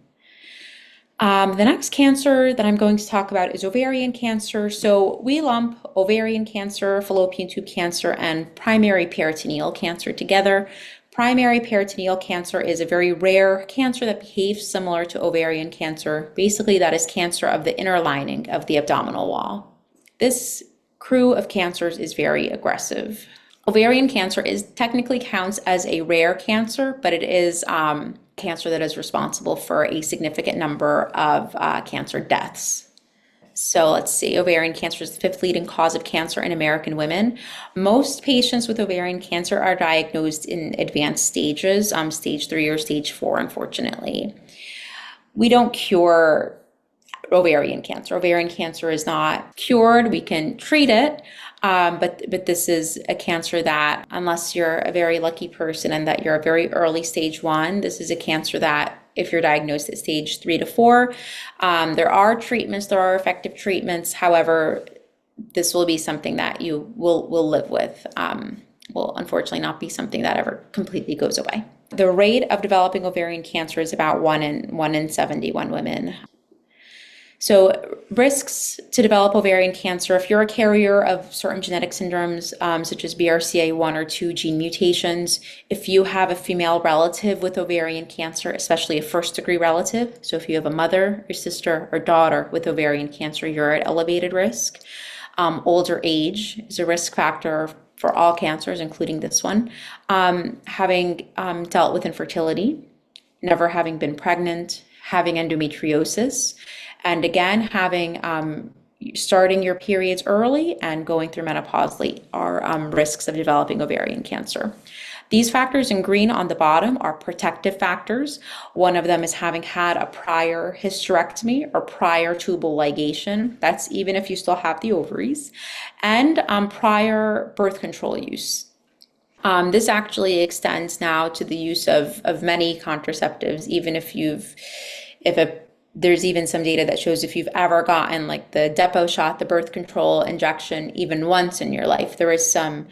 The next cancer that I'm going to talk about is ovarian cancer. So we lump ovarian cancer, fallopian tube cancer, and primary peritoneal cancer together. Primary peritoneal cancer is a very rare cancer that behaves similar to ovarian cancer. Basically, that is cancer of the inner lining of the abdominal wall. This crew of cancers is very aggressive. Ovarian cancer technically counts as a rare cancer, but it is cancer that is responsible for a significant number of cancer deaths. So let's see, ovarian cancer is the 5th leading cause of cancer in American women. Most patients with ovarian cancer are diagnosed in advanced stages, stage 3 or stage 4, unfortunately. We don't cure ovarian cancer. Ovarian cancer is not cured. We can treat it, but this is a cancer that, unless you're a very lucky person and that you're a very early stage 1, this is a cancer that if you're diagnosed at stage 3 to 4, there are treatments, there are effective treatments. However, this will be something that you will live with. Will unfortunately not be something that ever completely goes away. The rate of developing ovarian cancer is about 1 in 71 women. So risks to develop ovarian cancer, if you're a carrier of certain genetic syndromes, such as BRCA1 or 2 gene mutations, if you have a female relative with ovarian cancer, especially a first-degree relative, so if you have a mother or sister or daughter with ovarian cancer, you're at elevated risk. Older age is a risk factor for all cancers, including this one. Having dealt with infertility, never having been pregnant, having endometriosis, and again, having starting your periods early and going through menopause late are risks of developing ovarian cancer. These factors in green on the bottom are protective factors. One of them is having had a prior hysterectomy or prior tubal ligation. That's even if you still have the ovaries, and prior birth control use. This actually extends now to the use of many contraceptives, even if a There's even some data that shows if you've ever gotten like the depot shot, the birth control injection, even once in your life, there is some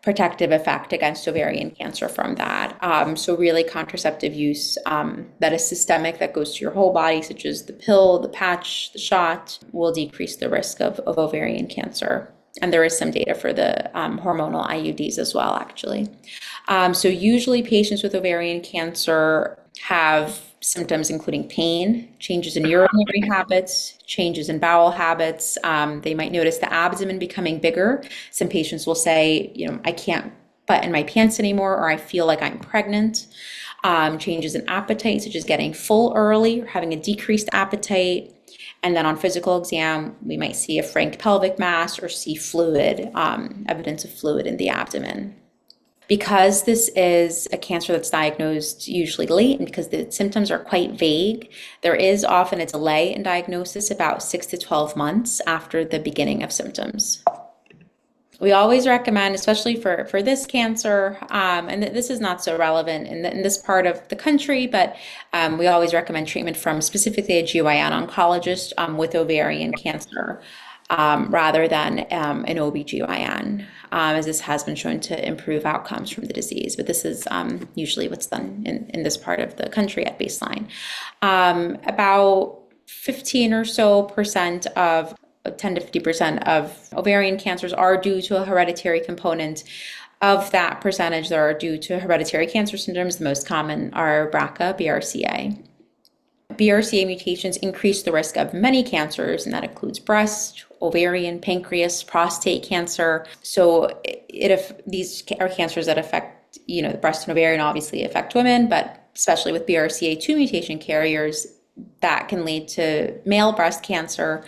protective effect against ovarian cancer from that. So really contraceptive use that is systemic, that goes to your whole body, such as the pill, the patch, the shot, will decrease the risk of ovarian cancer. And there is some data for the hormonal IUDs as well, actually. So usually patients with ovarian cancer have symptoms including pain, changes in urinary habits, changes in bowel habits. They might notice the abdomen becoming bigger. Some patients will say, I can't button my pants anymore, or I feel like I'm pregnant. Changes in appetite, such as getting full early or having a decreased appetite. And then on physical exam, we might see a frank pelvic mass or see fluid, evidence of fluid in the abdomen. Because this is a cancer that's diagnosed usually late and because the symptoms are quite vague, there is often a delay in diagnosis, about 6 to 12 months after the beginning of symptoms. We always recommend, especially for this cancer, and this is not so relevant in this part of the country, but we always recommend treatment from specifically a GYN oncologist with ovarian cancer, rather than an OB/GYN, as this has been shown to improve outcomes from the disease. But this is usually what's done in this part of the country at baseline. About 15 or so percent of 10 to 50% of ovarian cancers are due to a hereditary component. Of that percentage, there are due to hereditary cancer syndromes. The most common are BRCA, BRCA. BRCA mutations increase the risk of many cancers, and that includes breast, ovarian, pancreas, prostate cancer. So if these are cancers that affect, the breast and ovarian obviously affect women, but especially with BRCA2 mutation carriers, that can lead to male breast cancer,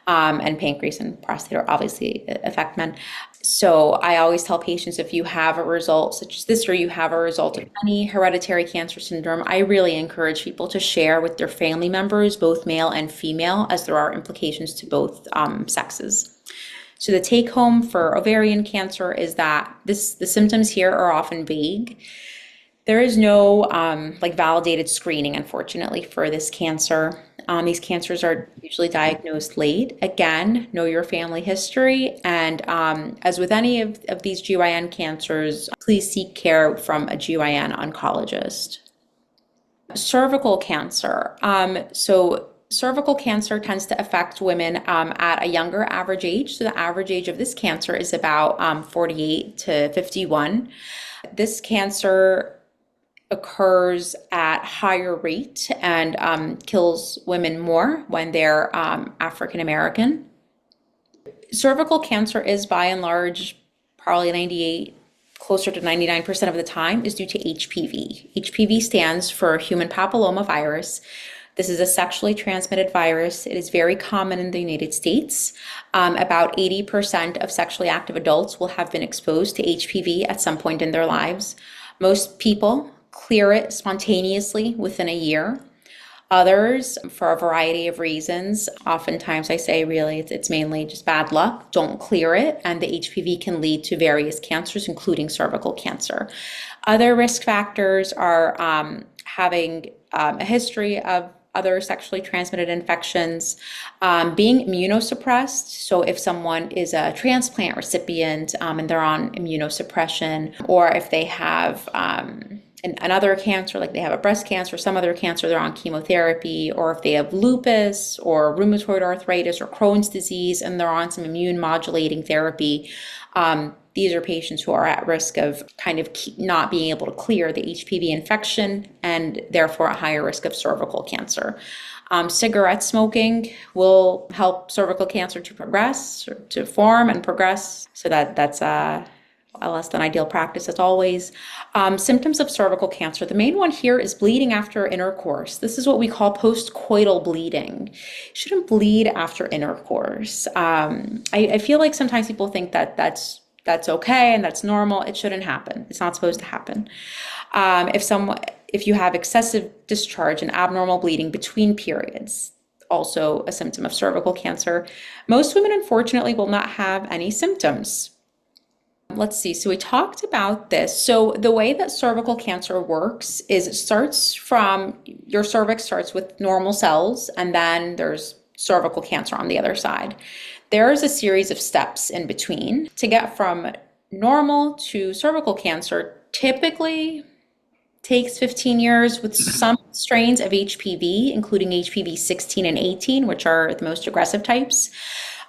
and pancreas and prostate are obviously affect men. So I always tell patients, if you have a result such as this, or you have a result of any hereditary cancer syndrome, I really encourage people to share with their family members, both male and female, as there are implications to both sexes. So the take home for ovarian cancer is that the symptoms here are often vague. There is no validated screening, unfortunately, for this cancer. These cancers are usually diagnosed late. Again, know your family history. And as with any of these GYN cancers, please seek care from a GYN oncologist. Cervical cancer. So cervical cancer tends to affect women at a younger average age. So the average age of this cancer is about 48 to 51. This cancer occurs at higher rate and kills women more when they're African American. Cervical cancer is by and large, probably 98, closer to 99% of the time, is due to HPV. HPV stands for human papillomavirus. This is a sexually transmitted virus. It is very common in the United States. About 80% of sexually active adults will have been exposed to HPV at some point in their lives. Most people clear it spontaneously within a year. Others, for a variety of reasons, oftentimes I say really it's mainly just bad luck, don't clear it, and the HPV can lead to various cancers, including cervical cancer. Other risk factors are having a history of other sexually transmitted infections, being immunosuppressed. So if someone is a transplant recipient and they're on immunosuppression, or if they have another cancer, like they have a breast cancer, some other cancer, they're on chemotherapy, or if they have lupus or rheumatoid arthritis or Crohn's disease and they're on some immune modulating therapy, these are patients who are at risk of kind of not being able to clear the HPV infection and therefore at higher risk of cervical cancer. Cigarette smoking will help cervical cancer to progress, or to form and progress. So that's a less than ideal practice as always. Symptoms of cervical cancer. The main one here is bleeding after intercourse. This is what we call postcoital bleeding. You shouldn't bleed after intercourse. I feel like sometimes people think that that's okay and that's normal. It shouldn't happen. It's not supposed to happen. If you have excessive discharge and abnormal bleeding between periods, also a symptom of cervical cancer. Most women, unfortunately, will not have any symptoms. Let's see. So we talked about this. So the way that cervical cancer works is it starts from your cervix starts with normal cells, and then there's cervical cancer on the other side. There's a series of steps in between to get from normal to cervical cancer. Typically takes 15 years with some strains of HPV, including HPV 16 and 18, which are the most aggressive types.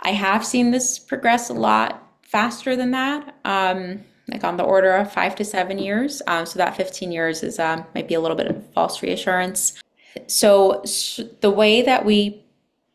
I have seen this progress a lot faster than that, like on the order of 5 to 7 years. So that 15 years is might be a little bit of false reassurance. So the way that we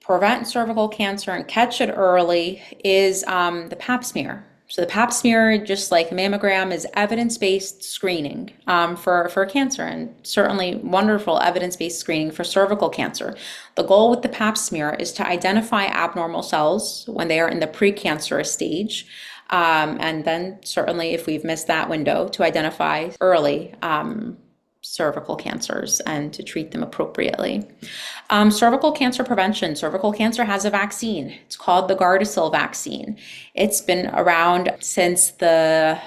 prevent cervical cancer and catch it early is the pap smear. So the pap smear, just like mammogram, is evidence-based screening for cancer, and certainly wonderful evidence-based screening for cervical cancer. The goal with the pap smear is to identify abnormal cells when they are in the precancerous stage, and then certainly if we've missed that window, to identify early cervical cancers and to treat them appropriately. Cervical cancer prevention. Cervical cancer has a vaccine. It's called the Gardasil vaccine. It's been around since the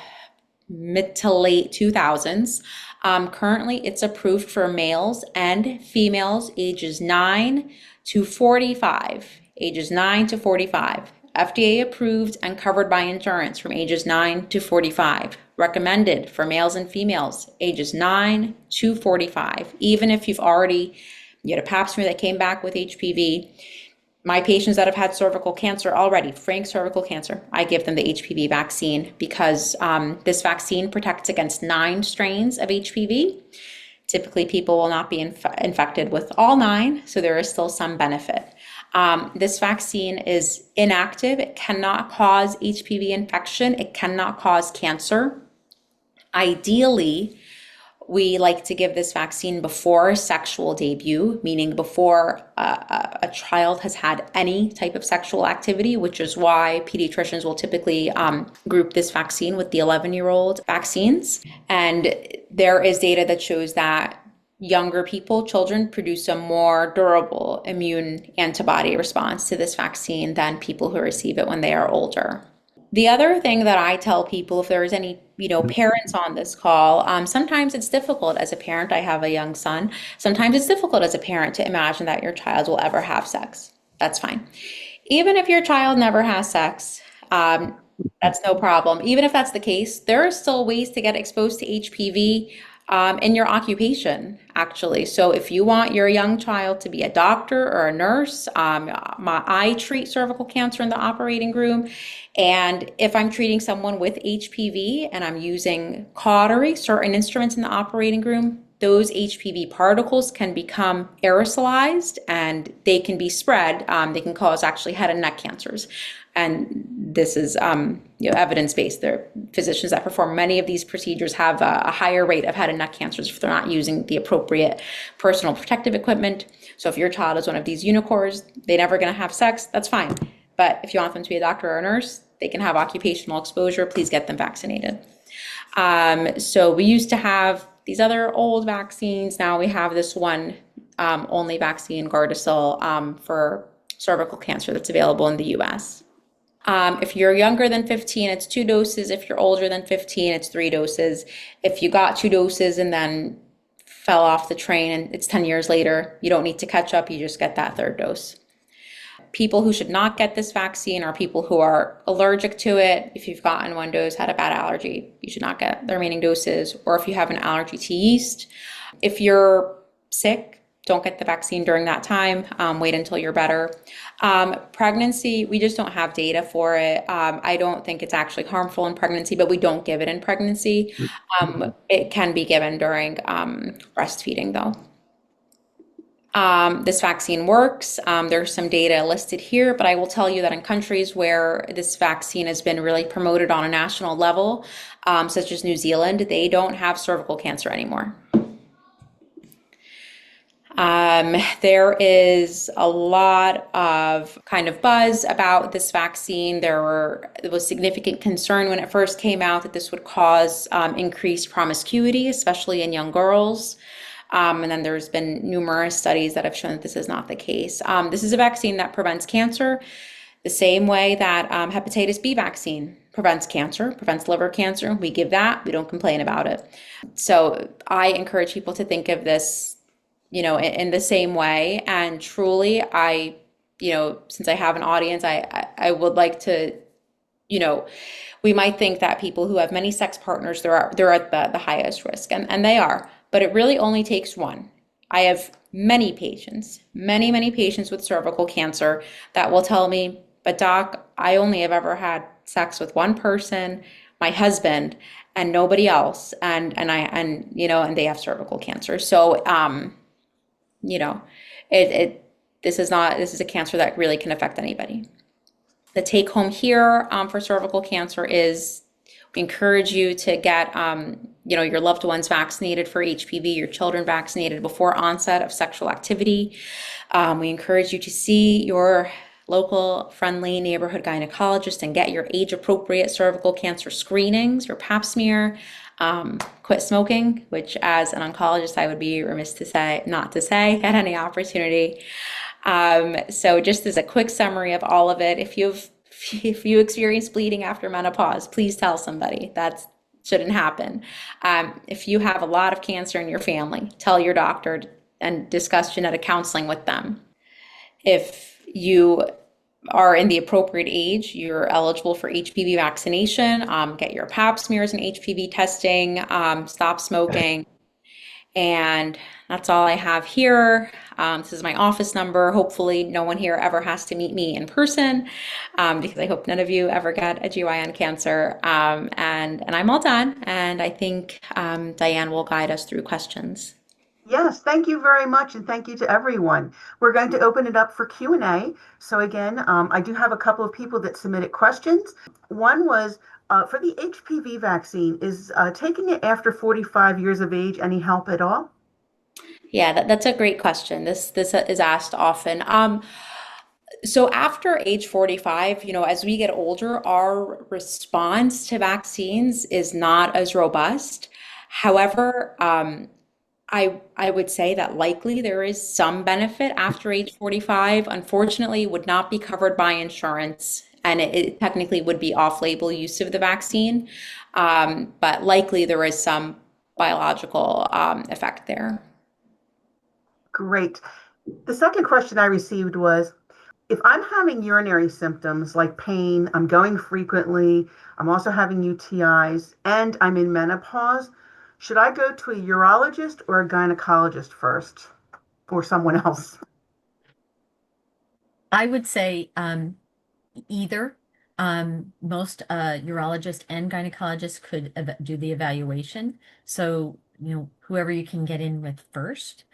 mid to late 2000s. Currently, it's approved for males and females ages 9 to 45. Ages 9 to 45. FDA approved and covered by insurance from ages 9 to 45. Recommended for males and females ages 9 to 45. Even if you had a pap smear that came back with HPV. My patients that have had cervical cancer already, frank cervical cancer, I give them the HPV vaccine because this vaccine protects against 9 strains of HPV. Typically, people will not be infected with all 9, so there is still some benefit. This vaccine is inactive. It cannot cause HPV infection. It cannot cause cancer. Ideally, we like to give this vaccine before sexual debut, meaning before a child has had any type of sexual activity, which is why pediatricians will typically group this vaccine with the 11-year-old vaccines. And there is data that shows that younger people, children, produce a more durable immune antibody response to this vaccine than people who receive it when they are older. The other thing that I tell people, if there's any, parents on this call, sometimes it's difficult as a parent. I have a young son. Sometimes it's difficult as a parent to imagine that your child will ever have sex. That's fine. Even if your child never has sex, that's no problem. Even if that's the case, there are still ways to get exposed to HPV in your occupation, actually. So if you want your young child to be a doctor or a nurse, I treat cervical cancer in the operating room. And if I'm treating someone with HPV and I'm using cautery, certain instruments in the operating room, those HPV particles can become aerosolized and they can be spread. They can cause actually head and neck cancers. And this is evidence-based. There are physicians that perform many of these procedures have a higher rate of head and neck cancers if they're not using the appropriate personal protective equipment. So if your child is one of these unicorns, they're never going to have sex, that's fine. But if you want them to be a doctor or a nurse, they can have occupational exposure. Please get them vaccinated. So we used to have these other old vaccines. Now we have this one only vaccine, Gardasil, for cervical cancer that's available in the US. If you're younger than 15, it's 2 doses. If you're older than 15, it's 3 doses. If you got 2 doses and then fell off the train and it's 10 years later, you don't need to catch up. You just get that 3rd dose. People who should not get this vaccine are people who are allergic to it. If you've gotten 1 dose, had a bad allergy, you should not get the remaining doses. Or if you have an allergy to yeast. If you're sick, don't get the vaccine during that time. Wait until you're better. Pregnancy, we just don't have data for it. I don't think it's actually harmful in pregnancy, but we don't give it in pregnancy. It can be given during breastfeeding, though. This vaccine works. There's some data listed here, but I will tell you that in countries where this vaccine has been really promoted on a national level, such as New Zealand, they don't have cervical cancer anymore. There is a lot of kind of buzz about this vaccine. There was significant concern when it first came out that this would cause increased promiscuity, especially in young girls. And then there's been numerous studies that have shown that this is not the case. This is a vaccine that prevents cancer the same way that hepatitis B vaccine prevents cancer, prevents liver cancer. We give that, we don't complain about it. So I encourage people to think of this, in the same way. And truly, since I have an audience, I would like to, you know, we might think that people who have many sex partners, they're at the highest risk, and they are, but it really only takes one. I have many patients, many patients with cervical cancer that will tell me, but doc, I only have ever had sex with one person, my husband, and nobody else, and they have cervical cancer. So, you know, this is a cancer that really can affect anybody. The take home here for cervical cancer is we encourage you to get your loved ones vaccinated for HPV, your children vaccinated before onset of sexual activity. We encourage you to see your local friendly neighborhood gynecologist and get your age appropriate cervical cancer screenings, your pap smear. Quit smoking, which as an oncologist I would be remiss to say not to say at any opportunity. So just as a quick summary of all of it, if you experience bleeding after menopause, please tell somebody. That shouldn't happen. If you have a lot of cancer in your family, tell your doctor and discuss genetic counseling with them. If you are in the appropriate age, you're eligible for HPV vaccination, get your pap smears and HPV testing, stop smoking. And that's all I have here. This is my office number. Hopefully no one here ever has to meet me in person, because I hope none of you ever get a GYN cancer. And I'm all done. And I think Diane will guide us through questions. Yes, thank you very much, and thank you to everyone. We're going to open it up for Q&A. So again, I do have a couple of people that submitted questions. One was for the HPV vaccine, is taking it after 45 years of age any help at all? Yeah, that's a great question. This is asked often. So after age 45, as we get older, our response to vaccines is not as robust. However, I would say that likely there is some benefit after age 45. Unfortunately, would not be covered by insurance, and it technically would be off-label use of the vaccine. But likely there is some biological effect there. Great. The second question I received was, if I'm having urinary symptoms like pain, I'm going frequently, I'm also having UTIs, and I'm in menopause, should I go to a urologist or a gynecologist first, or someone else? I would say either. Most urologists and gynecologists could do the evaluation. So, whoever you can get in with first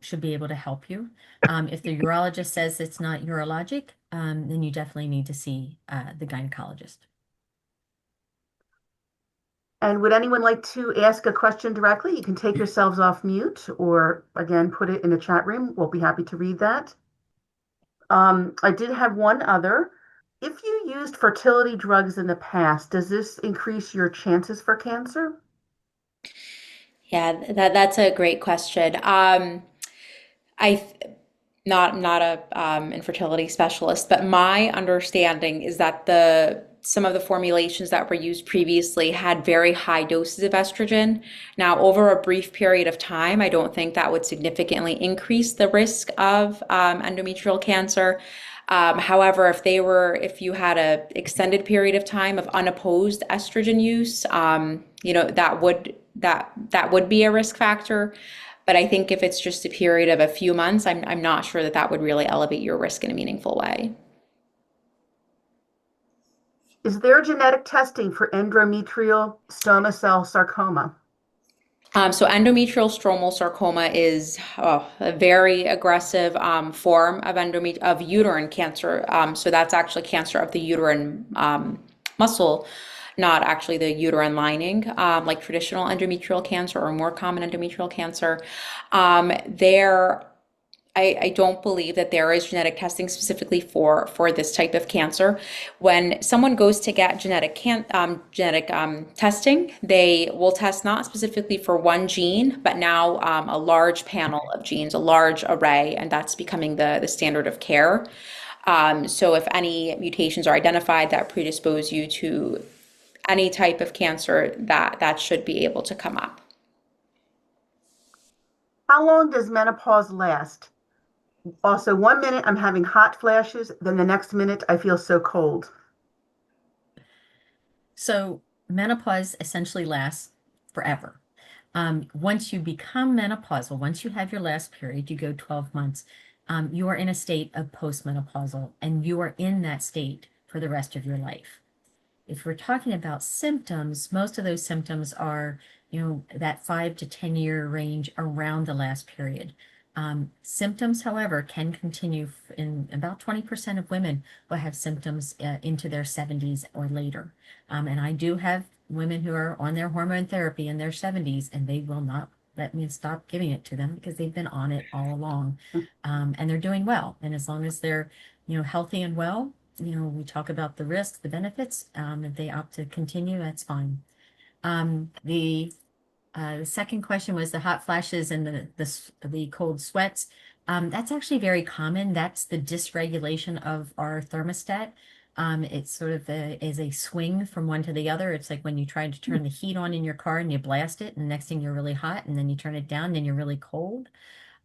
should be able to help you. If the urologist says it's not urologic, then you definitely need to see the gynecologist. And would anyone like to ask a question directly? You can take yourselves off mute or again, put it in the chat room. We'll be happy to read that. I did have one other. If you used fertility drugs in the past, does this increase your chances for cancer? Yeah, that's a great question. I not a infertility specialist, but my understanding is that some of the formulations that were used previously had very high doses of estrogen. Now, over a brief period of time, I don't think that would significantly increase the risk of endometrial cancer. However, if you had a extended period of time of unopposed estrogen use, that would be a risk factor. But I think if it's just a period of a few months, I'm not sure that would really elevate your risk in a meaningful way. Is there genetic testing for endometrial stromal cell sarcoma? So endometrial stromal sarcoma is a very aggressive form of uterine cancer. So that's actually cancer of the uterine muscle, not actually the uterine lining, like traditional endometrial cancer or more common endometrial cancer. I don't believe that there is genetic testing specifically for this type of cancer. When someone goes to get genetic testing, they will test not specifically for one gene, but now a large panel of genes, a large array, and that's becoming the standard of care. So if any mutations are identified that predispose you to any type of cancer, that should be able to come up. How long does menopause last? Also, 1 minute I'm having hot flashes, then the next minute I feel so cold. So menopause essentially lasts forever. Once you become menopausal, once you have your last period, you go 12 months, you are in a state of postmenopausal, and you are in that state for the rest of your life. If we're talking about symptoms, most of those symptoms are, that 5 to 10 year range around the last period. Symptoms, however, can continue in about 20% of women will have symptoms into their 70s or later. And I do have women who are on their hormone therapy in their 70s, and they will not let me stop giving it to them because they've been on it all along. And they're doing well. And as long as they're, healthy and well, we talk about the risks, the benefits. If they opt to continue, that's fine. The second question was the hot flashes and the cold sweats. That's actually very common. That's the dysregulation of our thermostat. It's sort of is a swing from one to the other. It's like when you try to turn the heat on in your car and you blast it, and the next thing you're really hot, and then you turn it down, and then you're really cold.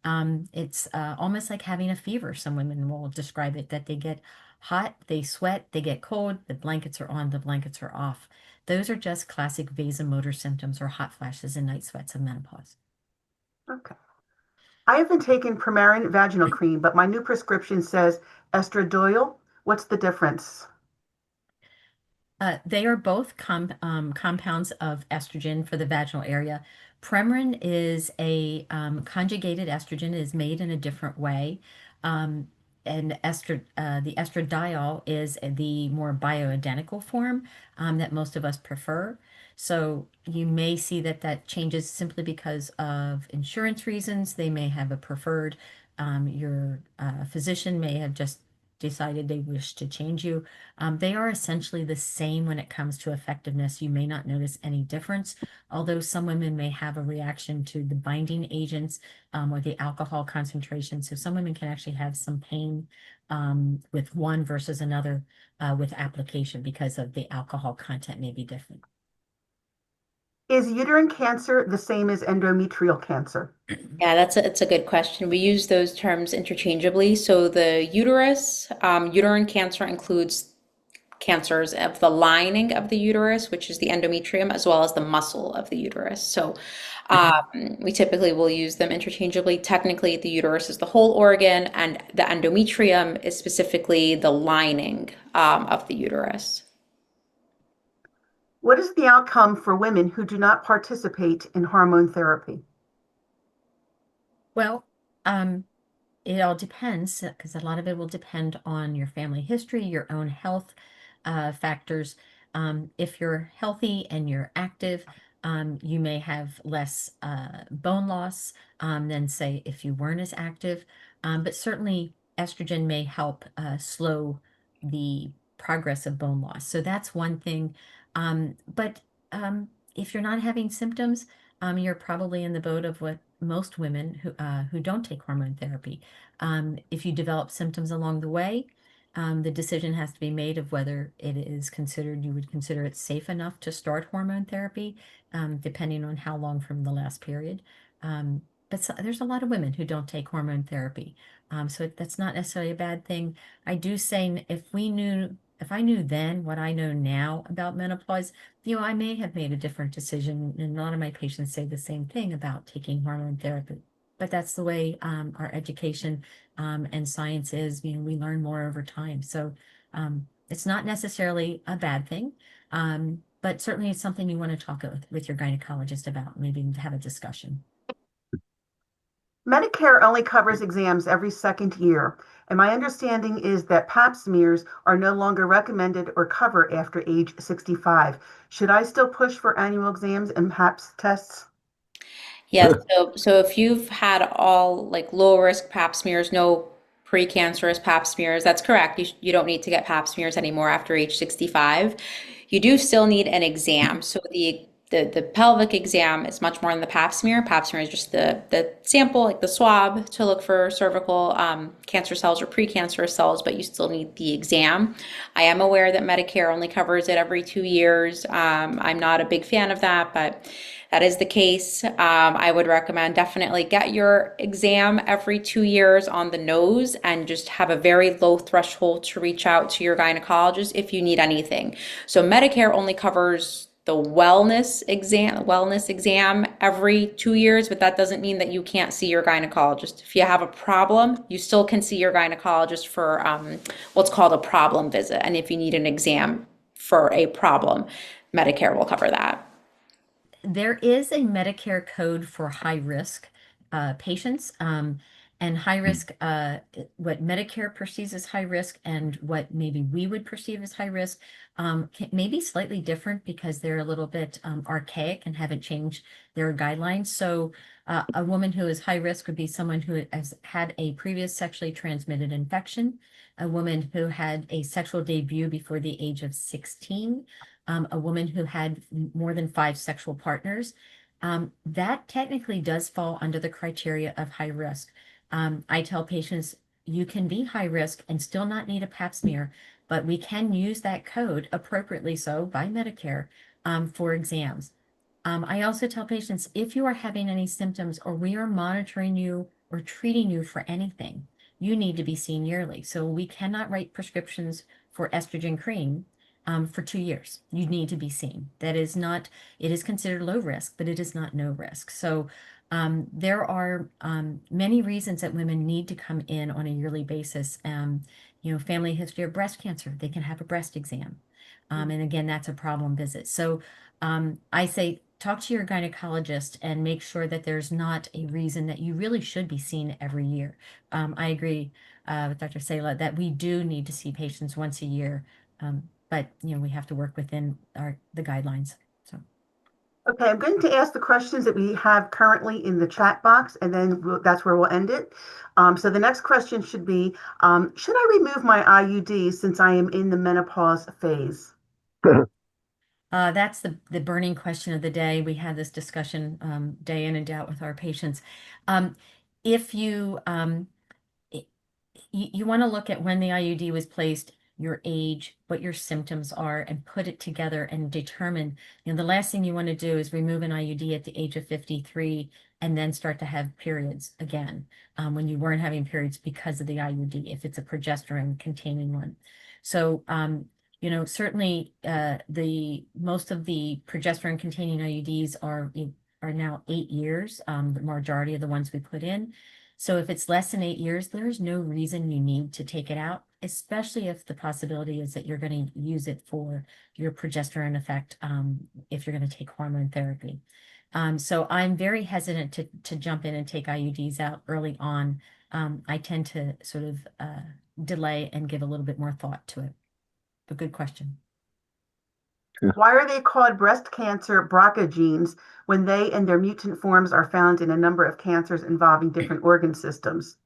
It's almost like having a fever. Some women will describe it that they get hot, they sweat, they get cold, the blankets are on, the blankets are off. Those are just classic vasomotor symptoms or hot flashes and night sweats of menopause. Okay. I have been taking Premarin vaginal cream, but my new prescription says estradiol. What's the difference? They are both compounds of estrogen for the vaginal area. Premarin is a conjugated estrogen, is made in a different way. Um, and the estradiol is the more bioidentical form that most of us prefer. So you may see that changes simply because of insurance reasons. They may have a preferred, your physician may have just decided they wish to change you. They are essentially the same when it comes to effectiveness. You may not notice any difference, although some women may have a reaction to the binding agents or the alcohol concentration. So some women can actually have some pain with one versus another with application because of the alcohol content may be different. Is uterine cancer the same as endometrial cancer? Yeah, it's a good question. We use those terms interchangeably. So the uterus, uterine cancer includes cancers of the lining of the uterus, which is the endometrium, as well as the muscle of the uterus. So we typically will use them interchangeably. Technically, the uterus is the whole organ, and the endometrium is specifically the lining of the uterus. What is the outcome for women who do not participate in hormone therapy? Well, it all depends because a lot of it will depend on your family history, your own health factors. If you're healthy and you're active, you may have less bone loss than, say, if you weren't as active. But certainly, estrogen may help slow the progress of bone loss. So that's one thing. But if you're not having symptoms, you're probably in the boat of what most women who don't take hormone therapy. If you develop symptoms along the way, the decision has to be made of whether it is considered, you would consider it safe enough to start hormone therapy, depending on how long from the last period. But there's a lot of women who don't take hormone therapy. So that's not necessarily a bad thing. I do say if I knew then what I know now about menopause, I may have made a different decision. And a lot of my patients say the same thing about taking hormone therapy. But that's the way our education and science is. We learn more over time. So it's not necessarily a bad thing, but certainly it's something you want to talk with your gynecologist about, maybe have a discussion. Medicare only covers exams every second year, and my understanding is that pap smears are no longer recommended or covered after age 65. Should I still push for annual exams and pap tests? Yeah, so if you've had all like low risk pap smears, no precancerous pap smears, that's correct. You don't need to get pap smears anymore after age 65. You do still need an exam. So the the pelvic exam is much more than the pap smear. Pap smear is just the sample, like the swab, to look for cervical cancer cells or precancerous cells, but you still need the exam. I am aware that Medicare only covers it every 2 years. I'm not a big fan of that, but that is the case. I would recommend definitely get your exam every 2 years on the nose and just have a very low threshold to reach out to your gynecologist if you need anything. So Medicare only covers the wellness exam every 2 years, but that doesn't mean that you can't see your gynecologist. If you have a problem, you still can see your gynecologist for what's called a problem visit. And if you need an exam for a problem, Medicare will cover that. There is a Medicare code for high risk patients, and high risk, what Medicare perceives as high risk and what maybe we would perceive as high risk may be slightly different because they're a little bit archaic and haven't changed their guidelines. So a woman who is high risk would be someone who has had a previous sexually transmitted infection, a woman who had a sexual debut before the age of 16, a woman who had more than 5 sexual partners. That technically does fall under the criteria of high risk. I tell patients you can be high risk and still not need a pap smear, but we can use that code appropriately so by Medicare for exams. I also tell patients if you are having any symptoms or we are monitoring you or treating you for anything, you need to be seen yearly. So we cannot write prescriptions for estrogen cream for 2 years. You need to be seen. That is not, it is considered low risk, but it is not no risk. So there are many reasons that women need to come in on a yearly basis. Family history of breast cancer, they can have a breast exam. And again, that's a problem visit. So I say, talk to your gynecologist and make sure that there's not a reason that you really should be seen every year. I agree with Dr. Saleh that we do need to see patients once a year, but we have to work within the guidelines. So. Okay, I'm going to ask the questions that we have currently in the chat box, and then that's where we'll end it. So the next question should be, should I remove my IUD since I am in the menopause phase? That's the burning question of the day. We had this discussion day in and out with our patients. If you want to look at when the IUD was placed, your age, what your symptoms are, and put it together and determine, the last thing you want to do is remove an IUD at the age of 53 and then start to have periods again when you weren't having periods because of the IUD, if it's a progesterone containing one. So, certainly the most of the progesterone containing IUDs are now 8 years, the majority of the ones we put in. So if it's less than 8 years, there's no reason you need to take it out, especially if the possibility is that you're going to use it for your progesterone effect if you're going to take hormone therapy. So I'm very hesitant to jump in and take IUDs out early on. I tend to sort of delay and give a little bit more thought to it. But good question. Why are they called breast cancer BRCA genes when they and their mutant forms are found in a number of cancers involving different organ systems?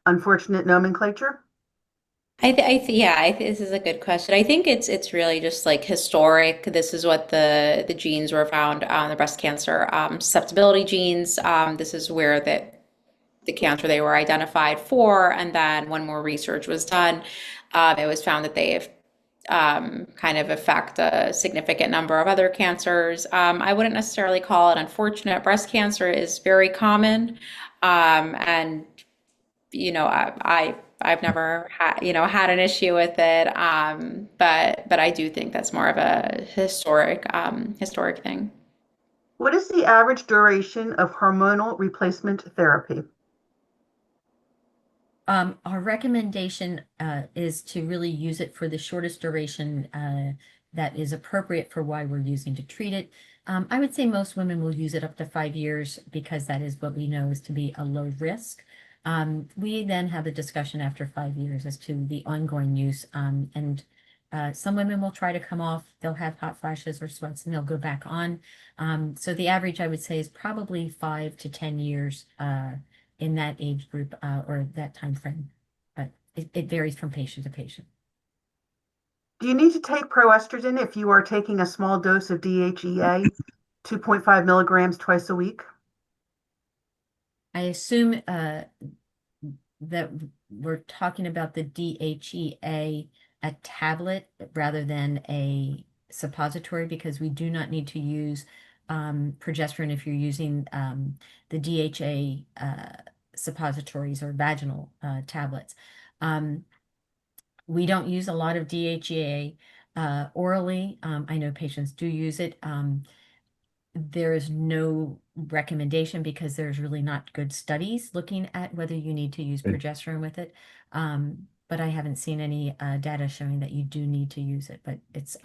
Unfortunate nomenclature? This is a good question. I think it's really just like historic. This is what the genes were found on the breast cancer susceptibility genes. This is where the cancer they were identified for, and then when more research was done, it was found that they kind of affect a significant number of other cancers. I wouldn't necessarily call it unfortunate. Breast cancer is very common, and I've never had an issue with it, but I do think that's more of a historic thing. What is the average duration of hormonal replacement therapy? Our recommendation is to really use it for the shortest duration that is appropriate for why we're using to treat it. I would say most women will use it up to 5 years because that is what we know is to be a low risk. We then have a discussion after 5 years as to the ongoing use. And some women will try to come off, they'll have hot flashes or sweats and they'll go back on. So the average I would say is probably 5 to 10 years in that age group or that time frame, but it varies from patient to patient. Do you need to take proestrogen if you are taking a small dose of DHEA 2.5 milligrams twice a week. I assume that we're talking about the DHEA, a tablet rather than a suppository, because we do not need to use progesterone if you're using the DHA suppositories or vaginal tablets. We don't use a lot of DHEA orally. I know patients do use it. There is no recommendation because there's really not good studies looking at whether you need to use progesterone with it. But I haven't seen any data showing that you do need to use it, but it's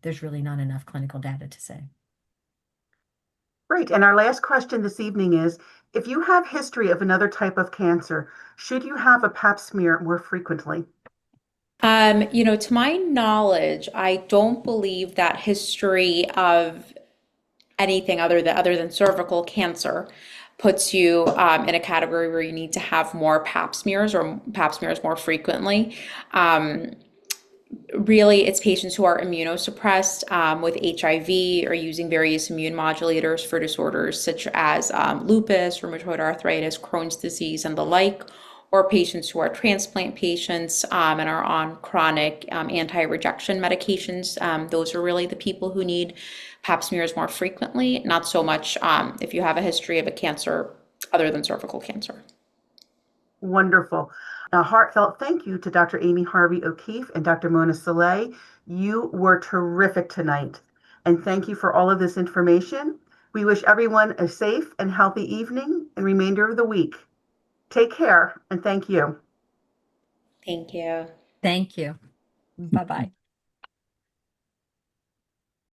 there's really not enough clinical data to say. Great. And our last question this evening is, if you have history of another type of cancer, should you have a pap smear more frequently? To my knowledge, I don't believe that history of anything other than cervical cancer puts you in a category where you need to have more pap smears or pap smears more frequently. Really, it's patients who are immunosuppressed with HIV or using various immune modulators for disorders such as lupus, rheumatoid arthritis, Crohn's disease, and the like, or patients who are transplant patients and are on chronic anti-rejection medications. Those are really the people who need pap smears more frequently, not so much if you have a history of a cancer other than cervical cancer. Wonderful. A heartfelt thank you to Dr. Amy Harvey O'Keefe and Dr. Mona Saleh. You were terrific tonight. And thank you for all of this information. We wish everyone a safe and healthy evening and remainder of the week. Take care and thank you. Thank you. Thank you. Bye-bye.